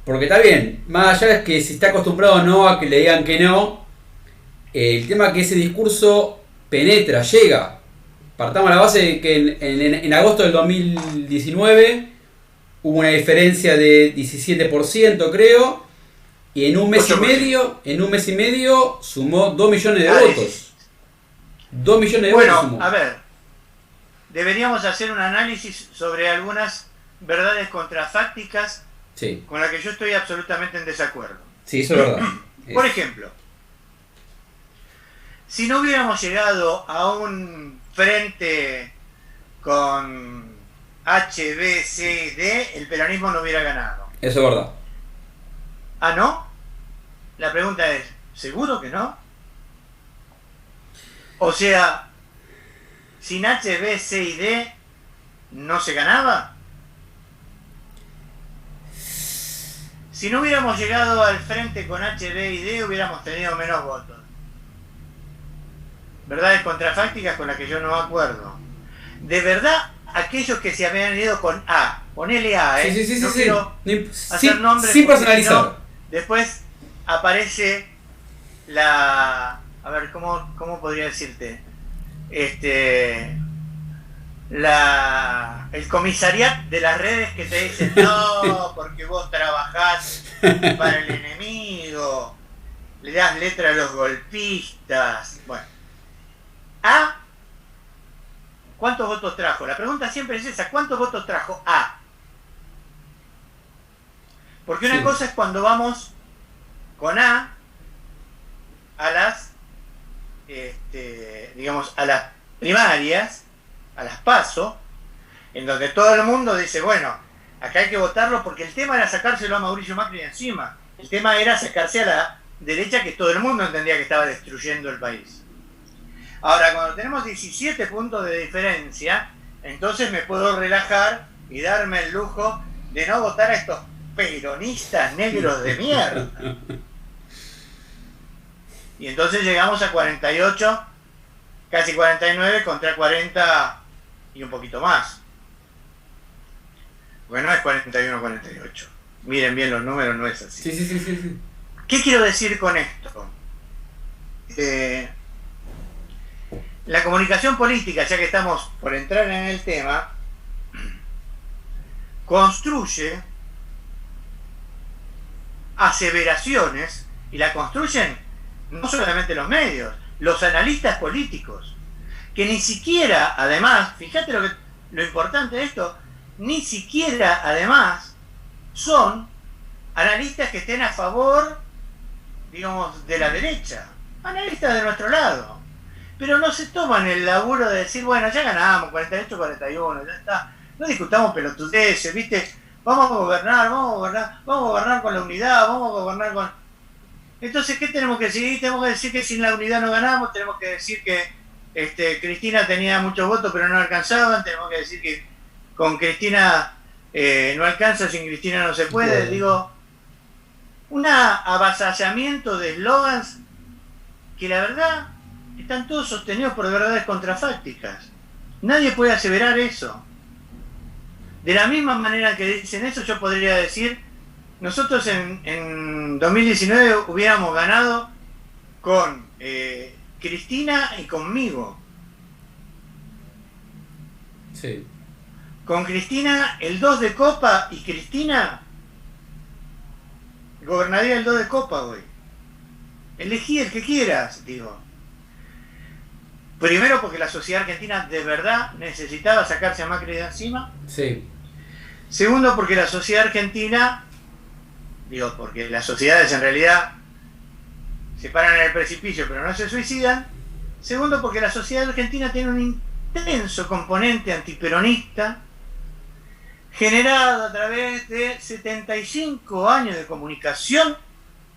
Porque está bien, más allá de que si está acostumbrado o no a que le digan que no, el tema es que ese discurso penetra, llega. Partamos a la base de que en agosto del 2019 hubo una diferencia de 17%, creo, y en un mes y medio sumó 2 millones de votos. 2 millones de votos sumó. A ver, deberíamos hacer un análisis sobre algunas verdades contrafácticas. Sí. Con la que yo estoy absolutamente en desacuerdo. Sí, eso es verdad. Por ejemplo, si no hubiéramos llegado a un frente con H, B, C, D, el peronismo no hubiera ganado. Eso es verdad. ¿Ah, no? La pregunta es, ¿seguro que no? O sea, sin H, B, C y D, ¿no se ganaba? Si no hubiéramos llegado al frente con H, B y D, hubiéramos tenido menos votos. Verdades contrafácticas con las que yo no acuerdo. De verdad, aquellos que se habían ido con A, ponele A, Sí, no quiero hacer nombres. Sin personalizar. No, después aparece la... A ver, ¿cómo podría decirte? El comisariat de las redes que te dicen no, porque vos trabajás para el enemigo, le das letra a los golpistas. Bueno, A, ¿cuántos votos trajo? La pregunta siempre es esa, ¿cuántos votos trajo A? Porque una cosa es cuando vamos con A las digamos a las primarias, a las PASO, en donde todo el mundo dice, bueno, acá hay que votarlo porque el tema era sacárselo a Mauricio Macri de encima. El tema era sacarse a la derecha que todo el mundo entendía que estaba destruyendo el país. Ahora, cuando tenemos 17 puntos de diferencia, entonces me puedo relajar y darme el lujo de no votar a estos peronistas negros de mierda. Y entonces llegamos a 48, casi 49 contra 40 y un poquito más. Bueno, es 41-48. Miren bien los números, no es así. Sí. ¿Qué quiero decir con esto? La comunicación política, ya que estamos por entrar en el tema, construye aseveraciones, y la construyen no solamente los medios, los analistas políticos, que ni siquiera, además, fíjate lo importante de esto, ni siquiera, además, son analistas que estén a favor, digamos, de la derecha, analistas de nuestro lado, pero no se toman el laburo de decir, bueno, ya ganamos, 48-41, ya está, no discutamos pelotudeces, ¿viste? Vamos a gobernar con la unidad, vamos a gobernar con... Entonces, ¿qué tenemos que decir? Tenemos que decir que sin la unidad no ganamos, tenemos que decir que Cristina tenía muchos votos pero no alcanzaban, tenemos que decir que con Cristina no alcanza, sin Cristina no se puede. Bueno. Digo, un avasallamiento de eslogans que la verdad están todos sostenidos por verdades contrafácticas. Nadie puede aseverar eso. De la misma manera que dicen eso, yo podría decir nosotros en 2019 hubiéramos ganado con Cristina y conmigo. Sí. Con Cristina el 2 de copa y Cristina gobernaría el 2 de copa hoy. Elegí el que quieras, digo. Primero porque la sociedad argentina de verdad necesitaba sacarse a Macri de encima. Sí. Segundo porque la sociedad argentina, digo, porque las sociedades en realidad se paran en el precipicio pero no se suicidan. Segundo porque la sociedad argentina tiene un intenso componente antiperonista generado a través de 75 años de comunicación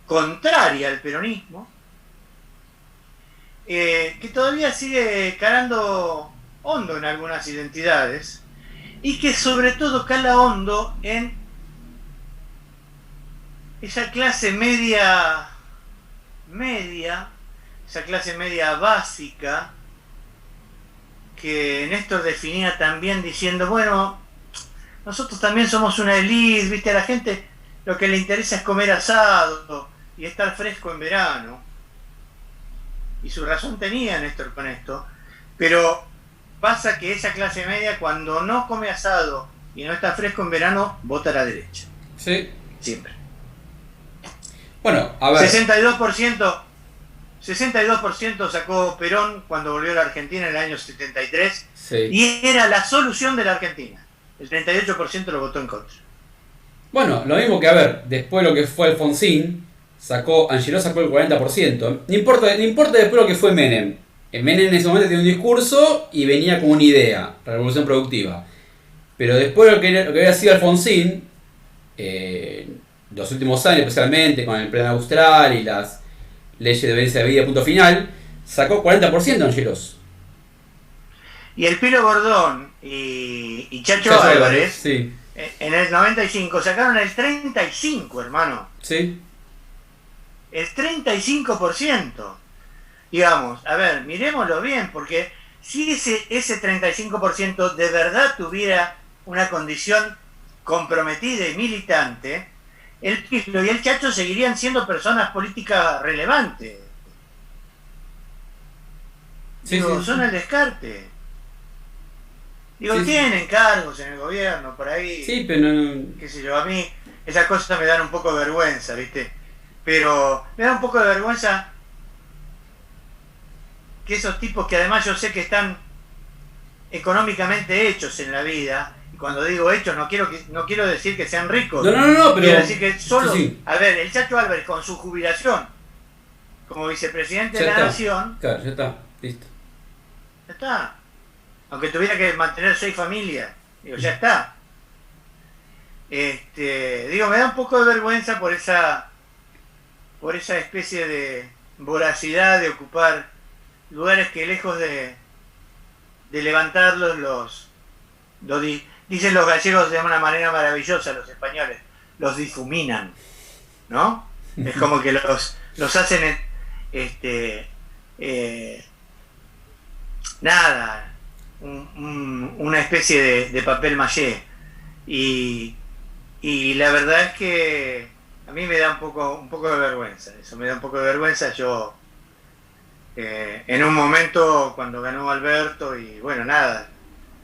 contraria al peronismo, que todavía sigue calando hondo en algunas identidades y que sobre todo cala hondo en esa clase media, esa clase media básica que Néstor definía también diciendo, bueno, nosotros también somos una élite, viste, a la gente lo que le interesa es comer asado y estar fresco en verano. Y su razón tenía Néstor con esto, pero pasa que esa clase media cuando no come asado y no está fresco en verano, vota a la derecha. Sí. Siempre. Bueno, a ver. 62% sacó Perón cuando volvió a la Argentina en el año 73, Sí. y era la solución de la Argentina. El 38% lo votó en contra. Bueno, lo mismo que, a ver, después lo que fue Alfonsín, Angeló sacó el 40%. No importa después lo que fue Menem. Menem en ese momento tenía un discurso y venía con una idea, revolución productiva. Pero después lo que había sido Alfonsín, los últimos años especialmente, con el plan austral y las leyes de violencia de vida, punto final, sacó 40% Angelos. Y el Pilo Gordón y Chacho Álvarez, sí. En el 95 sacaron el 35%, hermano. Sí. El 35%. Digamos, a ver, miremoslo bien, porque si ese 35% de verdad tuviera una condición comprometida y militante, el Pilo y el Chacho seguirían siendo personas políticas relevantes. Sí, Digo, sí, son sí. el descarte. Digo, Sí, tienen cargos en el gobierno, por ahí. Sí, pero no. Qué sé yo, a mí esas cosas me dan un poco de vergüenza, ¿viste? Pero me da un poco de vergüenza que esos tipos que además yo sé que están económicamente hechos en la vida, y cuando digo hechos no quiero decir que sean ricos. No, pero. Quiero decir que solo, Sí. a ver, el Chacho Álvarez con su jubilación como vicepresidente de Ya la está. Nación, Claro, ya está, listo. ya está. Aunque tuviera que mantener 6 familias, digo, ya está. Digo, me da un poco de vergüenza por esa especie de voracidad de ocupar lugares que lejos de levantarlos dicen los gallegos de una manera maravillosa, los españoles, los difuminan, ¿no? Es como que los hacen nada, una especie de papel maché, y la verdad es que a mí me da un poco de vergüenza, eso me da un poco de vergüenza. Yo en un momento cuando ganó Alberto, y bueno, nada,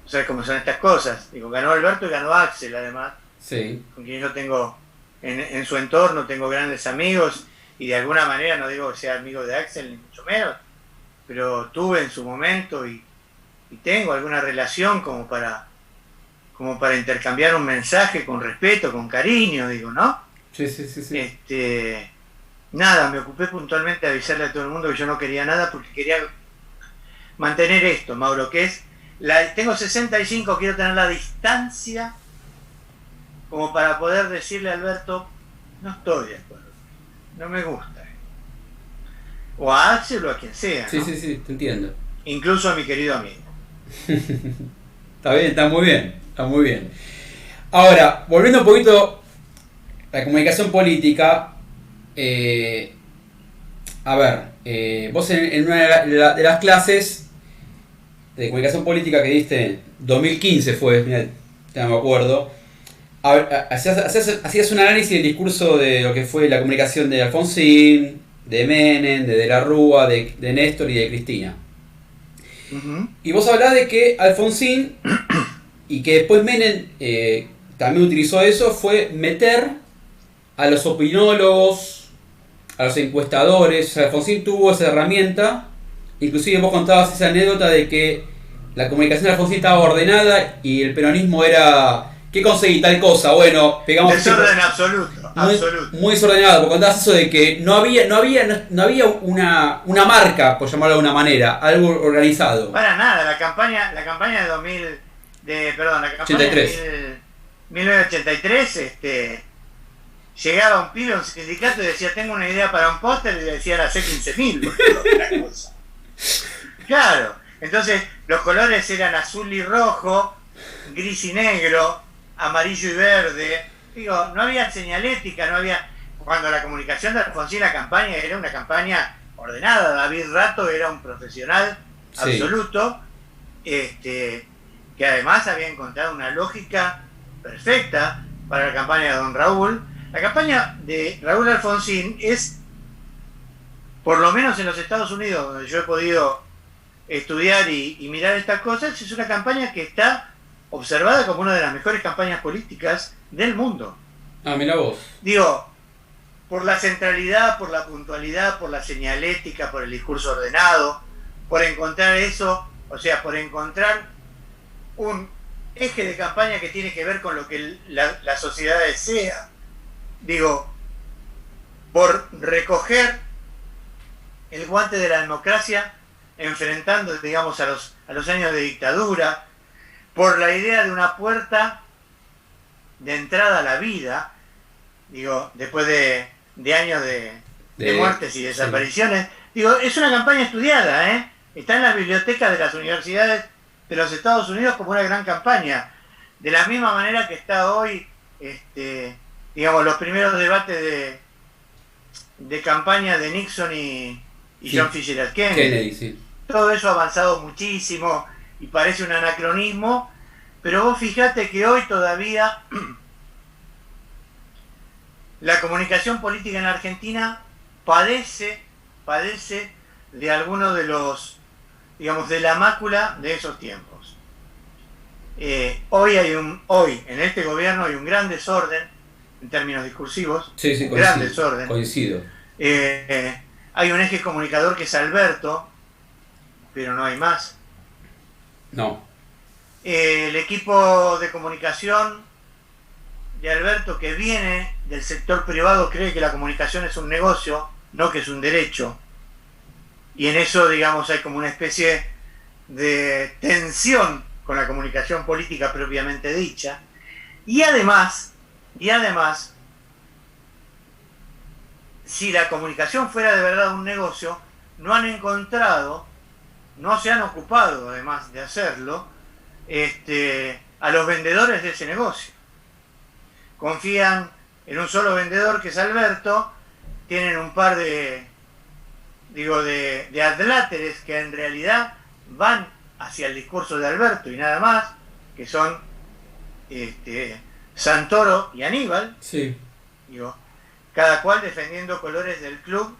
sabes cómo son estas cosas, digo, ganó Alberto y ganó Axel además, Sí. con quien yo tengo en su entorno, tengo grandes amigos, y de alguna manera no digo que sea amigo de Axel ni mucho menos, pero tuve en su momento y tengo alguna relación como para intercambiar un mensaje con respeto, con cariño, digo, ¿no? Sí. Nada, me ocupé puntualmente de avisarle a todo el mundo que yo no quería nada porque quería mantener esto, Mauro, que es, tengo 65, quiero tener la distancia como para poder decirle a Alberto, no estoy de acuerdo, no me gusta. O a Axel o a quien sea, ¿no? Sí, te entiendo. Incluso a mi querido amigo. Está bien, está muy bien. Ahora, volviendo un poquito a la comunicación política, a ver, vos en una de las clases de comunicación política que diste, 2015 fue, mirá, ya no me acuerdo, A ver, hacías un análisis del discurso de lo que fue la comunicación de Alfonsín, de Menem, de la Rúa, de Néstor y de Cristina. Ujú. Y vos hablás de que Alfonsín, y que después Menem también utilizó eso, fue meter a los opinólogos, a los encuestadores. O sea, Alfonsín tuvo esa herramienta. Inclusive vos contabas esa anécdota de que la comunicación de Alfonsín estaba ordenada y el peronismo era... ¿Qué conseguí tal cosa? Bueno, pegamos... Desorden absoluto, absoluto. Muy desordenado, porque contabas eso de que no había una marca, por llamarlo de alguna manera, algo organizado. Para nada, la campaña de 2000, perdón, la campaña 83. de 1983, llegaba un pibe a un sindicato y decía, tengo una idea para un póster, y le decían, hace 15.000. Claro, entonces los colores eran azul y rojo, gris y negro, amarillo y verde. Digo, no había señalética, no había... Cuando la comunicación de Alfonsín, la campaña era una campaña ordenada. David Rato era un profesional absoluto, que además había encontrado una lógica perfecta para la campaña de don Raúl. La campaña de Raúl Alfonsín es, por lo menos en los Estados Unidos, donde yo he podido estudiar y mirar estas cosas, es una campaña que está observada como una de las mejores campañas políticas del mundo. Ah, mira vos. Digo, por la centralidad, por la puntualidad, por la señalética, por el discurso ordenado, por encontrar eso, o sea, por encontrar un eje de campaña que tiene que ver con lo que la sociedad desea. Digo, por recoger el guante de la democracia enfrentando, digamos, a los años de dictadura, por la idea de una puerta de entrada a la vida, digo, después de años de muertes y desapariciones. Sí. Digo, es una campaña estudiada, está en las bibliotecas de las universidades de los Estados Unidos como una gran campaña, de la misma manera que está hoy, digamos, los primeros debates de campaña de Nixon y John Fitzgerald Kennedy. Sí. Todo eso ha avanzado muchísimo y parece un anacronismo, pero vos fijate que hoy todavía la comunicación política en Argentina padece de algunos de los, digamos, de la mácula de esos tiempos. Hoy en este gobierno hay un gran desorden en términos discursivos. Sí, coincido, gran desorden. Coincido. Hay un eje comunicador que es Alberto, pero no hay más. No. El equipo de comunicación de Alberto, que viene del sector privado, cree que la comunicación es un negocio, no que es un derecho. Y en eso, digamos, hay como una especie de tensión con la comunicación política propiamente dicha. Y además, si la comunicación fuera de verdad un negocio, no se han ocupado, además de hacerlo, a los vendedores de ese negocio. Confían en un solo vendedor, que es Alberto, tienen un par de adláteres que en realidad van hacia el discurso de Alberto y nada más, que son Santoro y Aníbal. Sí. Cada cual defendiendo colores del club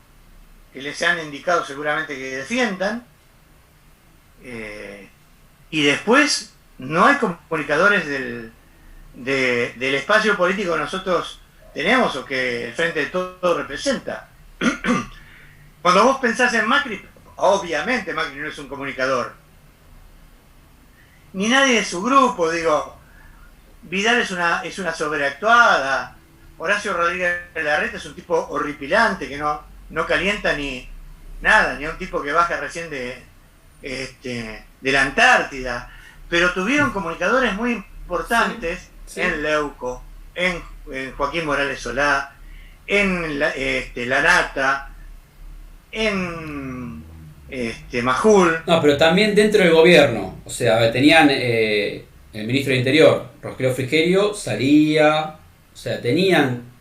que les han indicado seguramente que defiendan. Y después no hay comunicadores del espacio político que nosotros tenemos o que el Frente de Todo representa. Cuando vos pensás en Macri, obviamente Macri no es un comunicador, ni nadie de su grupo. Digo, Vidal es una sobreactuada, Horacio Rodríguez Larreta es un tipo horripilante que no calienta ni nada, ni a un tipo que baja recién de la Antártida, pero tuvieron comunicadores muy importantes. Sí. En Leuco, en Joaquín Morales Solá, en La Nata, en Majul. No, pero también dentro del gobierno, o sea, tenían el ministro del Interior, Rogelio Frigerio, salía, o sea, tenían...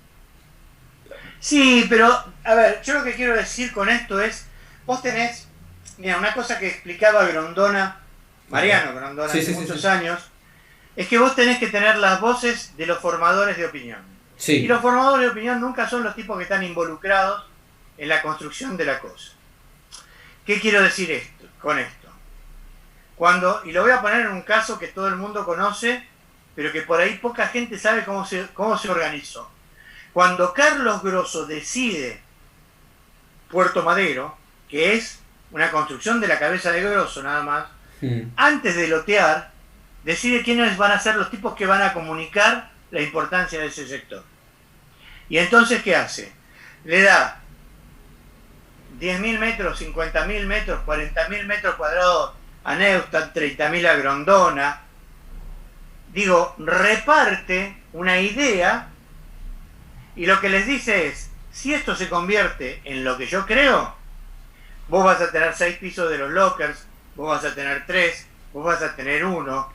Sí, pero, a ver, yo lo que quiero decir con esto es, vos tenés, mira, una cosa que explicaba Grondona, Mariano Grondona, hace muchos años, es que vos tenés que tener las voces de los formadores de opinión. Sí. Y los formadores de opinión nunca son los tipos que están involucrados en la construcción de la cosa. ¿Qué quiero decir con esto? Y lo voy a poner en un caso que todo el mundo conoce, pero que por ahí poca gente sabe cómo se organizó. Cuando Carlos Grosso decide Puerto Madero, que es una construcción de la cabeza de Grosso nada más, antes de lotear, decide quiénes van a ser los tipos que van a comunicar la importancia de ese sector. Y entonces, ¿qué hace? Le da 10.000 metros, 50.000 metros, 40.000 metros cuadrados a Neustadt, 30.000 a Grondona. Digo, reparte una idea y lo que les dice es, si esto se convierte en lo que yo creo, vos vas a tener 6 pisos de los lockers, vos vas a tener 3, vos vas a tener 1.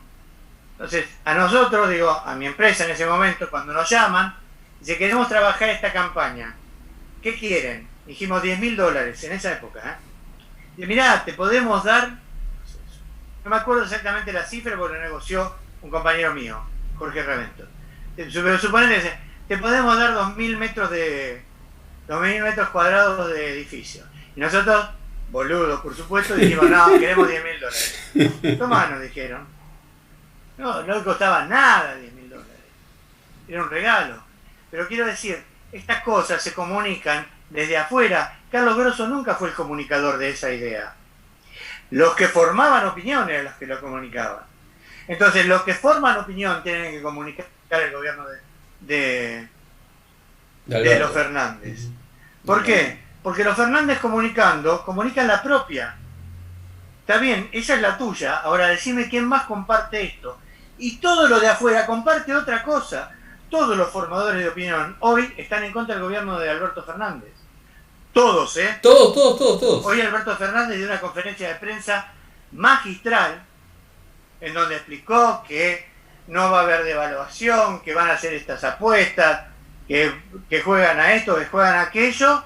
Entonces, a nosotros, digo, a mi empresa en ese momento, cuando nos llaman, dice, queremos trabajar esta campaña. ¿Qué quieren? Dijimos $10.000 en esa época. Dice, mirá, te podemos dar, no me acuerdo exactamente la cifra porque lo negoció un compañero mío, Jorge Revento. Pero suponete, te podemos dar 2.000 metros cuadrados de edificio. Y nosotros, boludos, por supuesto, dijimos, no, queremos $10.000. Tomá, nos dijeron. No costaba nada $10.000. Era un regalo. Pero quiero decir, estas cosas se comunican desde afuera. Carlos Grosso nunca fue el comunicador de esa idea. Los que formaban opinión eran los que lo comunicaban. Entonces, los que forman opinión tienen que comunicar el gobierno de los Fernández. ¿Por qué? Porque los Fernández comunican la propia. Está bien, esa es la tuya. Ahora decime quién más comparte esto. Y todo lo de afuera comparte otra cosa. Todos los formadores de opinión hoy están en contra del gobierno de Alberto Fernández. Todos, ¿eh? Todos. Hoy Alberto Fernández dio una conferencia de prensa magistral en donde explicó que no va a haber devaluación, que van a hacer estas apuestas, que juegan a esto, que juegan a aquello.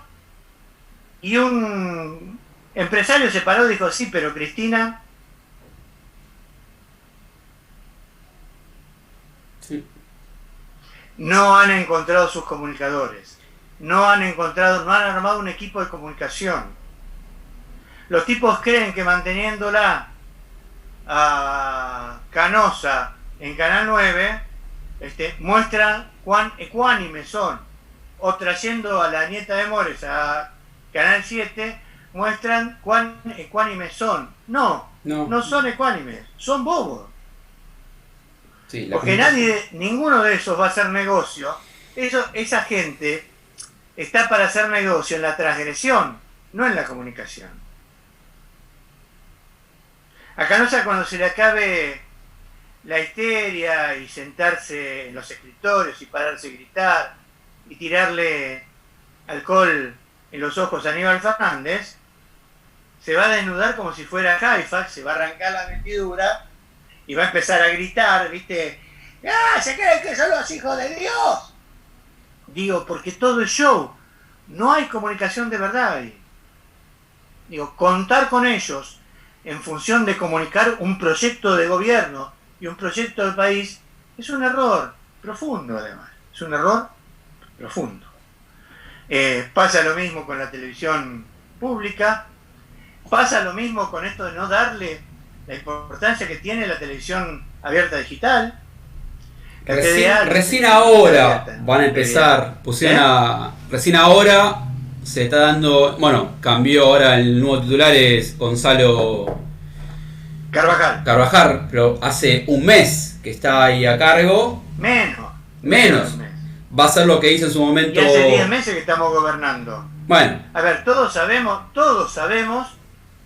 Y un empresario se paró y dijo, sí, pero Cristina... Sí. No han encontrado sus comunicadores. No han armado un equipo de comunicación. Los tipos creen que manteniéndola a Canosa en Canal 9 muestran cuán ecuánimes son. O trayendo a la nieta de Mores a Canal 7 muestran cuán ecuánimes son. No son ecuánimes, son bobos. Sí, porque ninguno de esos va a hacer negocio. Esa gente está para hacer negocio en la transgresión, no en la comunicación. A Canosa, cuando se le acabe la histeria y sentarse en los escritorios y pararse a gritar y tirarle alcohol en los ojos a Aníbal Fernández, se va a desnudar como si fuera Haifax, se va a arrancar la vestidura y va a empezar a gritar, ¿viste? ¡Ah, se creen que son los hijos de Dios! Digo, porque todo es show. No hay comunicación de verdad ahí. Digo, contar con ellos en función de comunicar un proyecto de gobierno y un proyecto de país es un error profundo, además. Es un error profundo. Pasa lo mismo con la televisión pública. Pasa lo mismo con esto de no darle la importancia que tiene la televisión abierta digital. Recién ahora van a empezar, recién ahora se está dando, bueno, cambió ahora el nuevo titular, es Gonzalo Carvajal, pero hace un mes que está ahí a cargo. Menos. Va a ser lo que hizo en su momento. Y hace 10 meses que estamos gobernando. Bueno. A ver, todos sabemos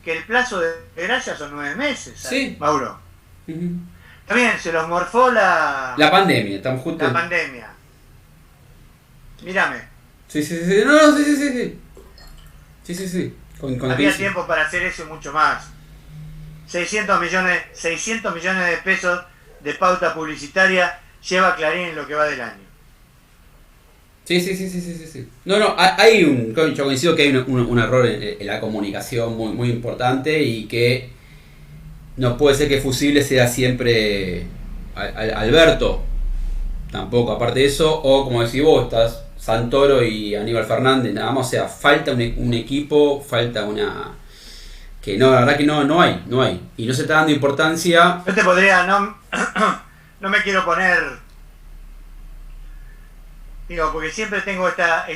que el plazo de gracia son 9 meses, ¿sabes? Sí. Mauro. También se los morfó la pandemia, estamos juntos. La pandemia. Mírame. Sí. Sí. Había tiempo para hacer eso y mucho más. 600 millones de pesos de pauta publicitaria lleva Clarín en lo que va del año. Sí. No, yo coincido que hay un error en la comunicación muy importante y que no puede ser que Fusible sea siempre Alberto, tampoco, aparte de eso, o como decís vos, estás Santoro y Aníbal Fernández, nada más, o sea, falta un equipo, falta una... Que no, la verdad que no hay. Y no se está dando importancia. Yo te podría, no me quiero poner... Digo, porque siempre tengo esta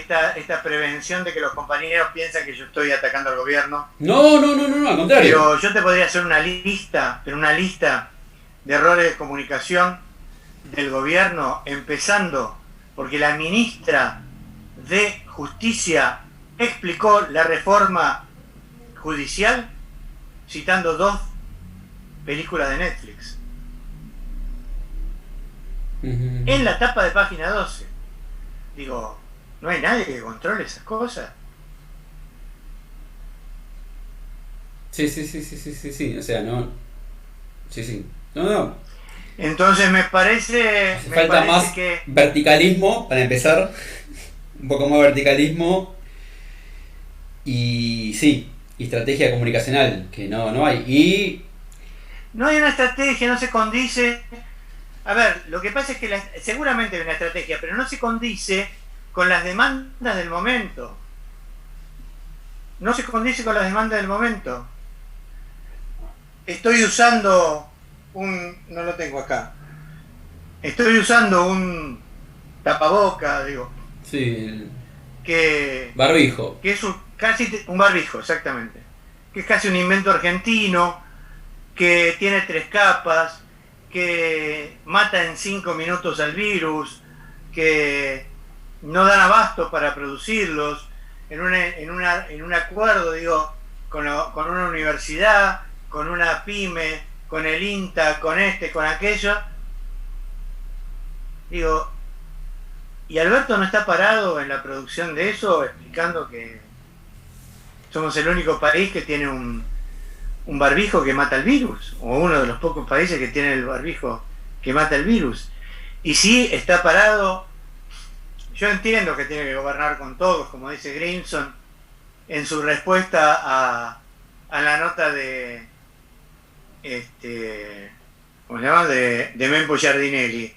prevención de que los compañeros piensan que yo estoy atacando al gobierno. No, al contrario. Pero yo te podría hacer una lista de errores de comunicación del gobierno, empezando porque la ministra de Justicia explicó la reforma judicial citando 2 películas de Netflix. En la tapa de página 12. Digo, ¿no hay nadie que controle esas cosas? Sí, o sea, no... Sí. No. Entonces me parece falta más que... verticalismo, para empezar. Un poco más verticalismo. Y sí, y estrategia comunicacional, que no hay. Y... No hay una estrategia, no se condice... A ver, lo que pasa es que seguramente hay una estrategia, pero no se condice con las demandas del momento. Estoy usando no lo tengo acá. Estoy usando un tapaboca, digo. Sí. Barbijo. Que es casi un barbijo, exactamente. Que es casi un invento argentino, que tiene 3 capas, que mata en 5 minutos al virus, que no dan abasto para producirlos, en un acuerdo, digo, con una universidad, con una pyme, con el INTA, con aquello. Digo, y Alberto no está parado en la producción de eso, explicando que somos el único país que tiene un barbijo que mata el virus, o uno de los pocos países que tiene el barbijo que mata el virus. Y sí está parado. Yo entiendo que tiene que gobernar con todos, como dice Grimson en su respuesta a la nota de ¿cómo se llama? De Mempo Giardinelli,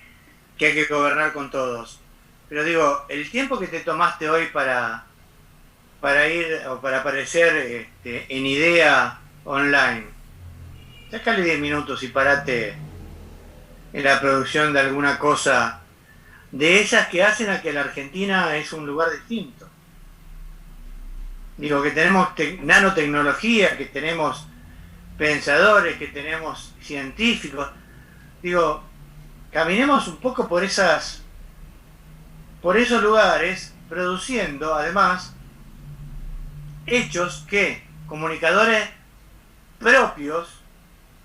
que hay que gobernar con todos. Pero digo, el tiempo que te tomaste hoy para ir o para aparecer en Idea Online, sácale 10 minutos y parate en la producción de alguna cosa de esas que hacen a que la Argentina es un lugar distinto. Digo, que tenemos nanotecnología, que tenemos pensadores, que tenemos científicos. Digo, caminemos un poco por esos lugares, produciendo además hechos que comunicadores propios,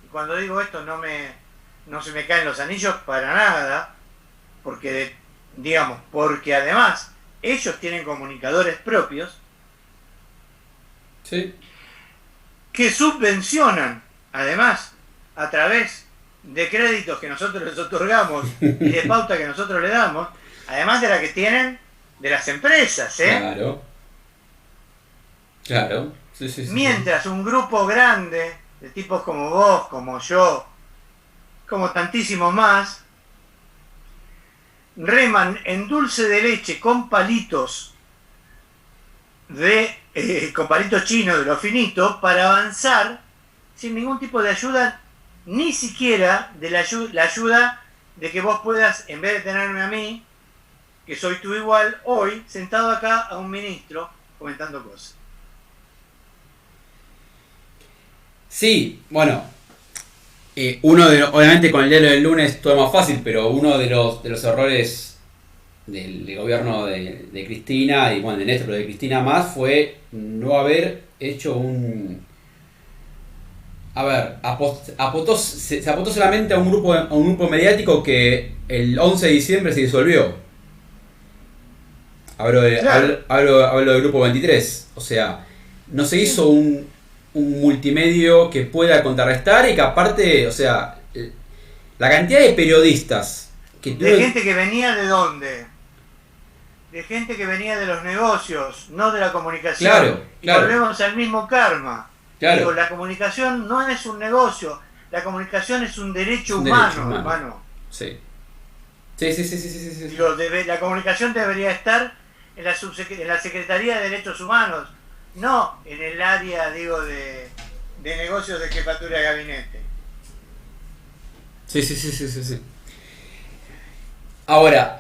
y cuando digo esto no se me caen los anillos para nada, porque además ellos tienen comunicadores propios, sí, que subvencionan además a través de créditos que nosotros les otorgamos y de pauta que nosotros le damos, además de la que tienen de las empresas, Claro. Sí. Mientras un grupo grande de tipos como vos, como yo, como tantísimos más, reman en dulce de leche con palitos con palitos chinos de lo finito para avanzar sin ningún tipo de ayuda, ni siquiera de la ayuda de que vos puedas, en vez de tenerme a mí, que soy tú igual, hoy sentado acá a un ministro comentando cosas. Sí, bueno, obviamente con el diario del lunes todo es más fácil, pero uno de los errores del gobierno de Cristina, y bueno, de Néstor, pero de Cristina más, fue no haber hecho se apostó solamente a un grupo mediático que el 11 de diciembre se disolvió. Hablo del grupo 23, o sea, no se hizo un multimedio que pueda contrarrestar y que aparte, o sea, la cantidad de periodistas de gente que venía ¿de dónde? De gente que venía de los negocios, no de la comunicación. Claro. Y volvemos al mismo karma. Claro. Digo, la comunicación no es un negocio, la comunicación es un derecho humano, hermano. Sí. Sí. Digo, la comunicación debería estar en la Secretaría de Derechos Humanos, no en el área, digo, de negocios de jefatura de gabinete. Sí. Ahora,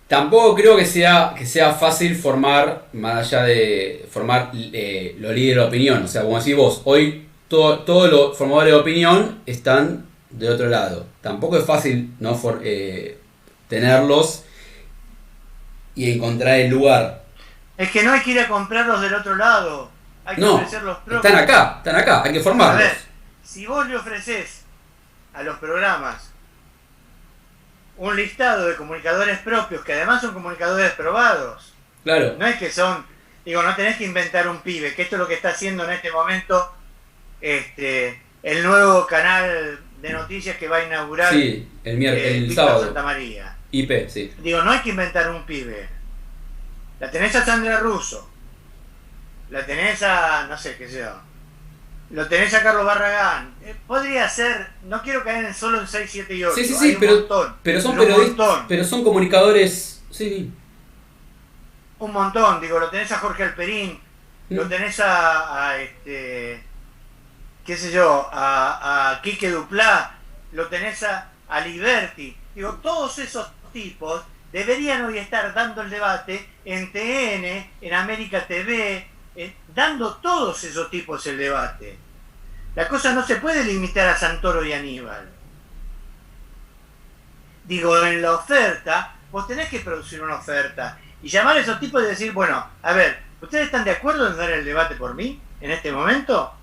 tampoco creo que sea fácil formar, más allá de formar los líderes de opinión. O sea, como decís vos, hoy todos los formadores de opinión están del otro lado. Tampoco es fácil, ¿no? Tenerlos y encontrar el lugar. Es que no hay que ir a comprarlos del otro lado, hay que ofrecer los propios. Están acá, hay que formarlos. A ver, si vos le ofreces a los programas un listado de comunicadores propios, que además son comunicadores probados, claro, no es que son, digo, no tenés que inventar un pibe, que esto es lo que está haciendo en este momento el nuevo canal de noticias que va a inaugurar el sábado, Santa María. IP, sí. Digo, no hay que inventar un pibe. La tenés a Sandra Russo, la tenés a, no sé qué sé yo, lo tenés a Carlos Barragán. Podría ser, no quiero caer solo en 6, 7 y 8. Sí, pero son periodistas, pero son comunicadores, sí. Un montón, digo, lo tenés a Jorge Alperín, lo tenés a qué sé yo, a Quique Duplá, lo tenés a Liberty. Digo, todos esos tipos deberían hoy estar dando el debate en TN, en América TV, dando todos esos tipos el debate. La cosa no se puede limitar a Santoro y Aníbal. Digo, en la oferta, vos tenés que producir una oferta y llamar a esos tipos y decir, bueno, a ver, ¿ustedes están de acuerdo en dar el debate por mí en este momento?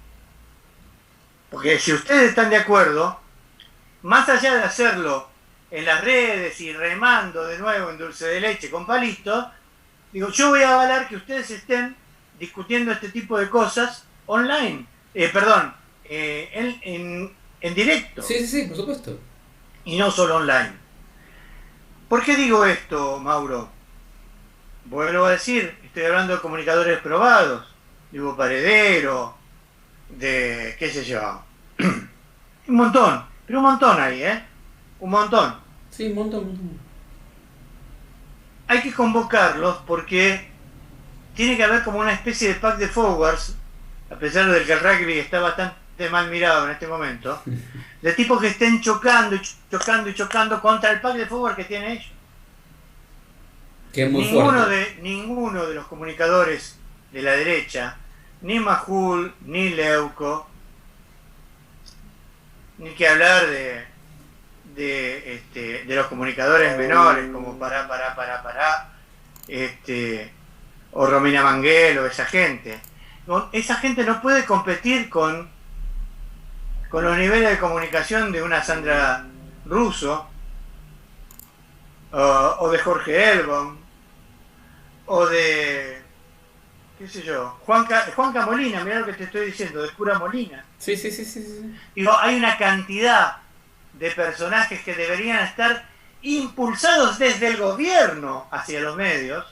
Porque si ustedes están de acuerdo, más allá de hacerlo en las redes y remando de nuevo en dulce de leche con palitos, digo, yo voy a avalar que ustedes estén discutiendo este tipo de cosas online, en directo. Sí, por supuesto. Y no solo online. ¿Por qué digo esto, Mauro? Vuelvo a decir, estoy hablando de comunicadores probados, digo, Paredero, de qué sé yo. Un montón, pero un montón ahí, un montón. Sí, un montón. Hay que convocarlos porque tiene que haber como una especie de pack de forwards, a pesar de que el rugby está bastante mal mirado en este momento, de tipos que estén chocando contra el pack de forward que tienen ellos. Que es muy fuerte. Ninguno de los comunicadores de la derecha, ni Majul, ni Leuco, ni que hablar de los comunicadores menores como o Romina Manguel o esa gente. Esa gente no puede competir con los niveles de comunicación de una Sandra Russo o de Jorge Elbon o de qué sé yo, Juanca Molina, mirá lo que te estoy diciendo, de Cura Molina. Sí. Digo, hay una cantidad de personajes que deberían estar impulsados desde el gobierno hacia los medios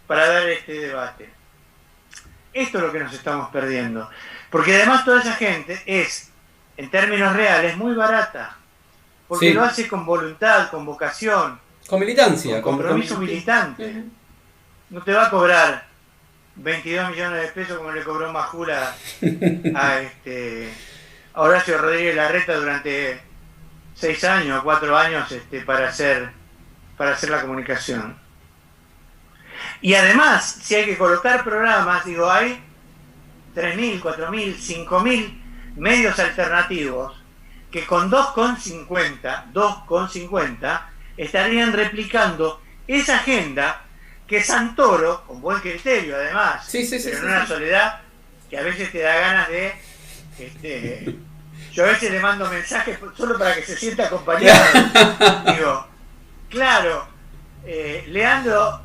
para dar este debate. Esto es lo que nos estamos perdiendo. Porque además toda esa gente es, en términos reales, muy barata. Porque lo hace con voluntad, con vocación. Con militancia. Con compromiso militante. No te va a cobrar 22 millones de pesos como le cobró Majula a Horacio Rodríguez Larreta durante 6 años, 4 años para hacer la comunicación. Y además, si hay que colocar programas, digo, hay 3.000, 4.000, 5.000 medios alternativos que con 2,50 estarían replicando esa agenda que Santoro, con buen criterio además, pero en una soledad que a veces te da ganas de... yo a veces le mando mensajes solo para que se sienta acompañado. Digo, claro, Leandro,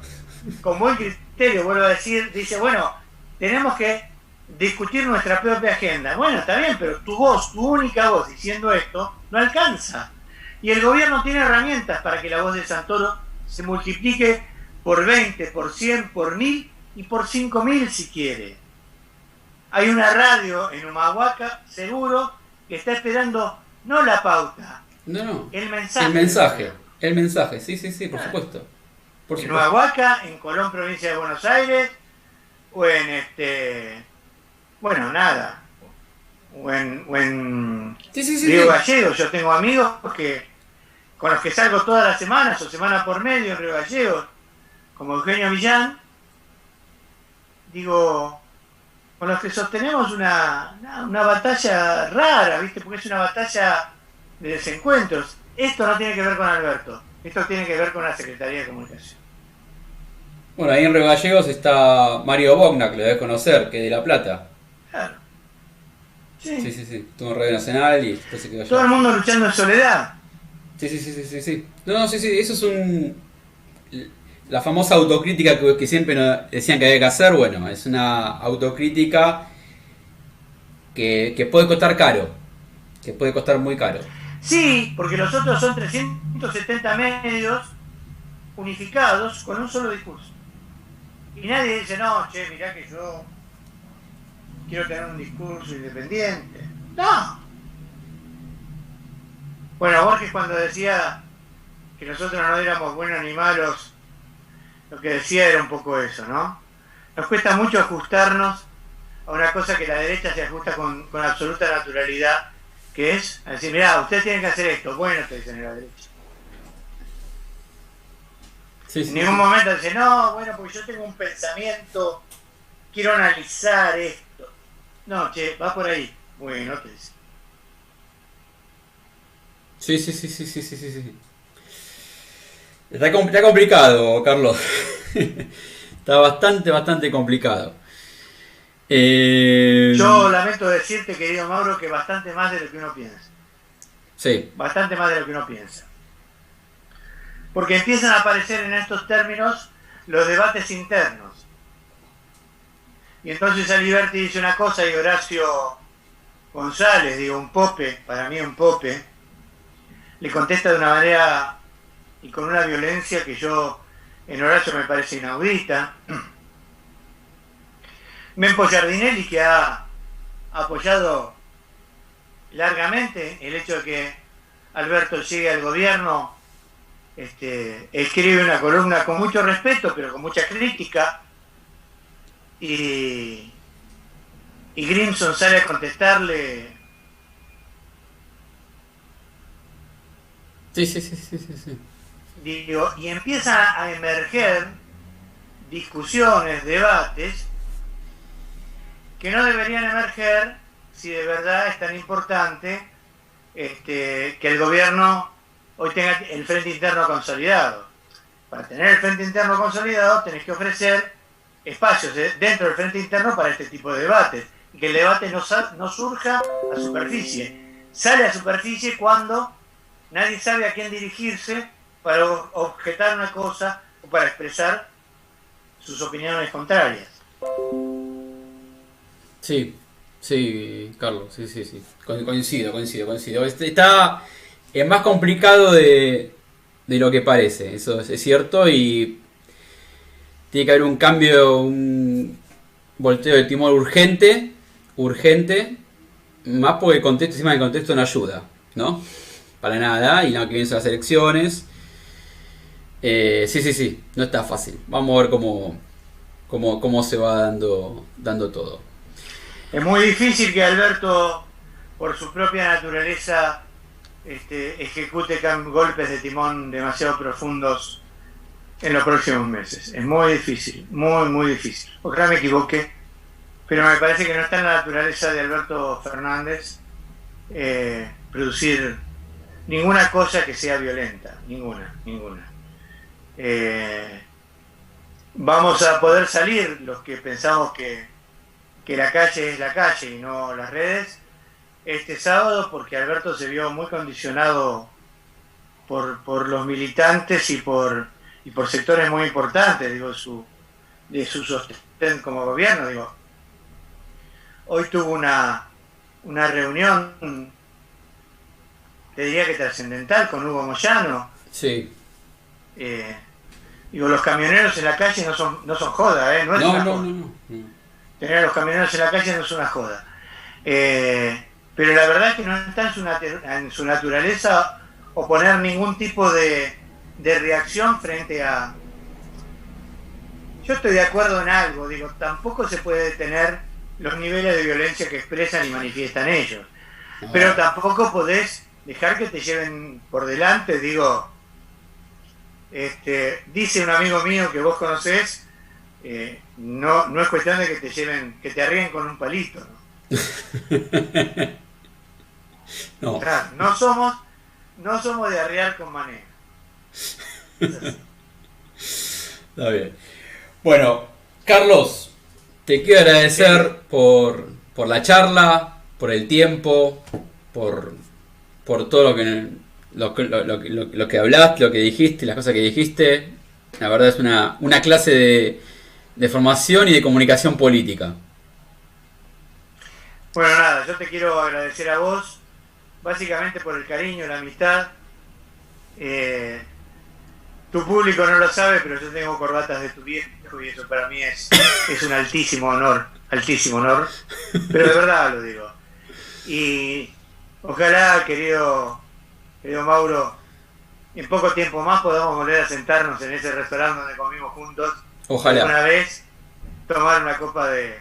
con buen criterio, vuelvo a decir, dice, bueno, tenemos que discutir nuestra propia agenda. Bueno, está bien, pero tu voz, tu única voz diciendo esto, no alcanza. Y el gobierno tiene herramientas para que la voz de Santoro se multiplique por 20, por 100, por 1000 y por 5000 si quiere. Hay una radio en Humahuaca, seguro, que está esperando no la pauta, No, no. El mensaje. El mensaje, sí, por supuesto. En Nueva Huaca, en Colón, provincia de Buenos Aires, o en bueno, nada. O en Río Gallegos. Yo tengo amigos con los que salgo todas las semanas o semana por medio en Río Gallegos, como Eugenio Millán, digo, con los que sostenemos una batalla rara, ¿viste? Porque es una batalla de desencuentros. Esto no tiene que ver con Alberto, esto tiene que ver con la Secretaría de Comunicación. Bueno, ahí en Río Gallegos está Mario Bogna, que lo debes conocer, que es de La Plata. Claro. Sí. Estuvo en Radio Nacional y después se quedó allá. Todo el mundo luchando en soledad. Sí. No, sí, eso es la famosa autocrítica que siempre nos decían que había que hacer. Bueno, es una autocrítica que puede costar caro. Que puede costar muy caro. Sí, porque los otros son 370 medios unificados con un solo discurso. Y nadie dice, no, che, mirá que yo quiero tener un discurso independiente. No. Bueno, Borges cuando decía que nosotros no éramos buenos ni malos, lo que decía era un poco eso, ¿no? Nos cuesta mucho ajustarnos a una cosa que la derecha se ajusta con absoluta naturalidad, que es decir, mirá, ustedes tienen que hacer esto. Bueno, te dicen en la derecha. En ningún momento dice, no, bueno, porque yo tengo un pensamiento, quiero analizar esto. No, che, va por ahí. Bueno, te dice. Sí. Está complicado, Carlos. Está bastante complicado. Yo lamento decirte, querido Mauro, que bastante más de lo que uno piensa. Sí. Bastante más de lo que uno piensa. Porque empiezan a aparecer en estos términos los debates internos. Y entonces Aliberti dice una cosa y Horacio González, digo, un pope, para mí un pope, le contesta de una manera y con una violencia que yo en Horacio me parece inaudita. Mempo Giardinelli, que ha apoyado largamente el hecho de que Alberto llegue al gobierno, escribe una columna con mucho respeto, pero con mucha crítica, y Grimson sale a contestarle. Sí. Digo, y empiezan a emerger discusiones, debates, que no deberían emerger si de verdad es tan importante que el gobierno hoy tenga el frente interno consolidado. Para tener el frente interno consolidado tenés que ofrecer espacios dentro del frente interno para este tipo de debates, y que el debate no surja a superficie. Sale a superficie cuando nadie sabe a quién dirigirse para objetar una cosa o para expresar sus opiniones contrarias. Sí, Carlos, sí. Coincido. Está más complicado de lo que parece, eso es cierto, y tiene que haber un cambio, un volteo de timón urgente, más porque encima el contexto no ayuda, ¿no? Para nada, y no que vienen las elecciones. Sí, no está fácil. Vamos a ver cómo se va dando todo. Es muy difícil que Alberto, por su propia naturaleza, ejecute golpes de timón demasiado profundos en los próximos meses. Es muy difícil, muy difícil. Ojalá me equivoque, pero me parece que no está en la naturaleza de Alberto Fernández producir ninguna cosa que sea violenta, ninguna. Vamos a poder salir los que pensamos que la calle es la calle y no las redes este sábado, porque Alberto se vio muy condicionado por los militantes y por sectores muy importantes, digo, de su sostén como gobierno. Digo, hoy tuvo una reunión, te diría que trascendental, con Hugo Moyano. Sí. Digo, los camioneros en la calle no son joda, no es una joda. No. Tener a los camioneros en la calle no es una joda. Pero la verdad es que no está en su naturaleza o poner ningún tipo de reacción frente a... Yo estoy de acuerdo en algo, digo, tampoco se puede detener los niveles de violencia que expresan y manifiestan ellos, pero tampoco podés dejar que te lleven por delante, digo, dice un amigo mío que vos conocés, no es cuestión de que te lleven, que te arríen con un palito, ¿no? No. Claro, no somos de arriar con manera. Está bien. Bueno, Carlos, te quiero agradecer por la charla, por el tiempo, por todo lo que hablaste, lo que dijiste, las cosas que dijiste. La verdad es una clase de formación y de comunicación política. Bueno, nada, yo te quiero agradecer a vos, básicamente por el cariño, la amistad. Tu público no lo sabe, pero yo tengo corbatas de tu viejo y eso para mí es un altísimo honor, pero de verdad lo digo. Y ojalá, querido Mauro, en poco tiempo más podamos volver a sentarnos en ese restaurante donde comimos juntos. Ojalá. Una vez tomar una copa de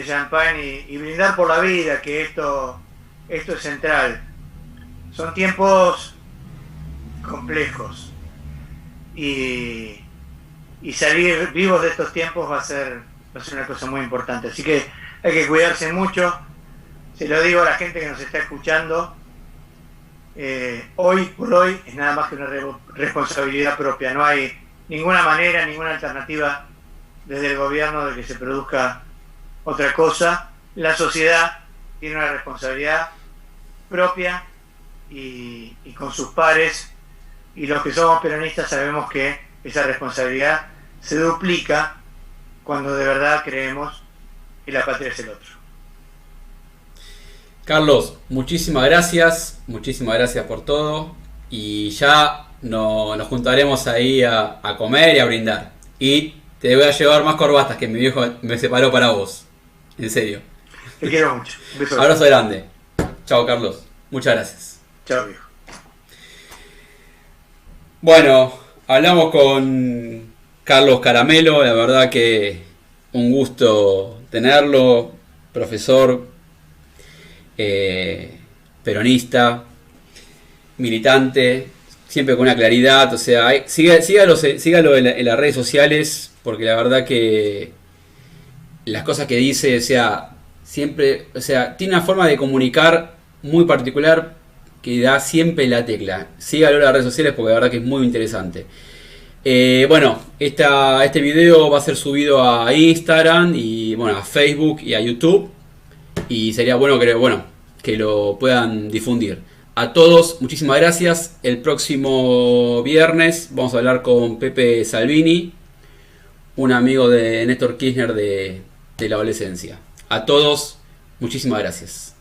champán y brindar por la vida, que esto es central. Son tiempos complejos y salir vivos de estos tiempos va a ser una cosa muy importante. Así que hay que cuidarse mucho. Se lo digo a la gente que nos está escuchando. Hoy por hoy es nada más que una responsabilidad propia. No hay ninguna manera, ninguna alternativa desde el gobierno de que se produzca otra cosa. La sociedad tiene una responsabilidad propia y con sus pares, y los que somos peronistas sabemos que esa responsabilidad se duplica cuando de verdad creemos que la patria es el otro. Carlos, muchísimas gracias por todo, y ya nos juntaremos ahí a comer y a brindar, y te voy a llevar más corbatas que mi viejo me separó para vos, en serio. Te quiero mucho. Un beso. Abrazo grande. Chao, Carlos, muchas gracias. Chao, viejo. Bueno, hablamos con Carlos Caramelo, la verdad que un gusto tenerlo, profesor, peronista, militante, siempre con una claridad, o sea, sígalo en las redes sociales, porque la verdad que las cosas que dice, o sea, siempre, o sea, tiene una forma de comunicar muy particular que da siempre la tecla. Sígalo en las redes sociales porque la verdad que es muy interesante. Bueno, este video va a ser subido a Instagram y bueno, a Facebook y a YouTube, y sería bueno que lo puedan difundir. A todos, muchísimas gracias. El próximo viernes vamos a hablar con Pepe Salvini, un amigo de Néstor Kirchner de la adolescencia. A todos, muchísimas gracias.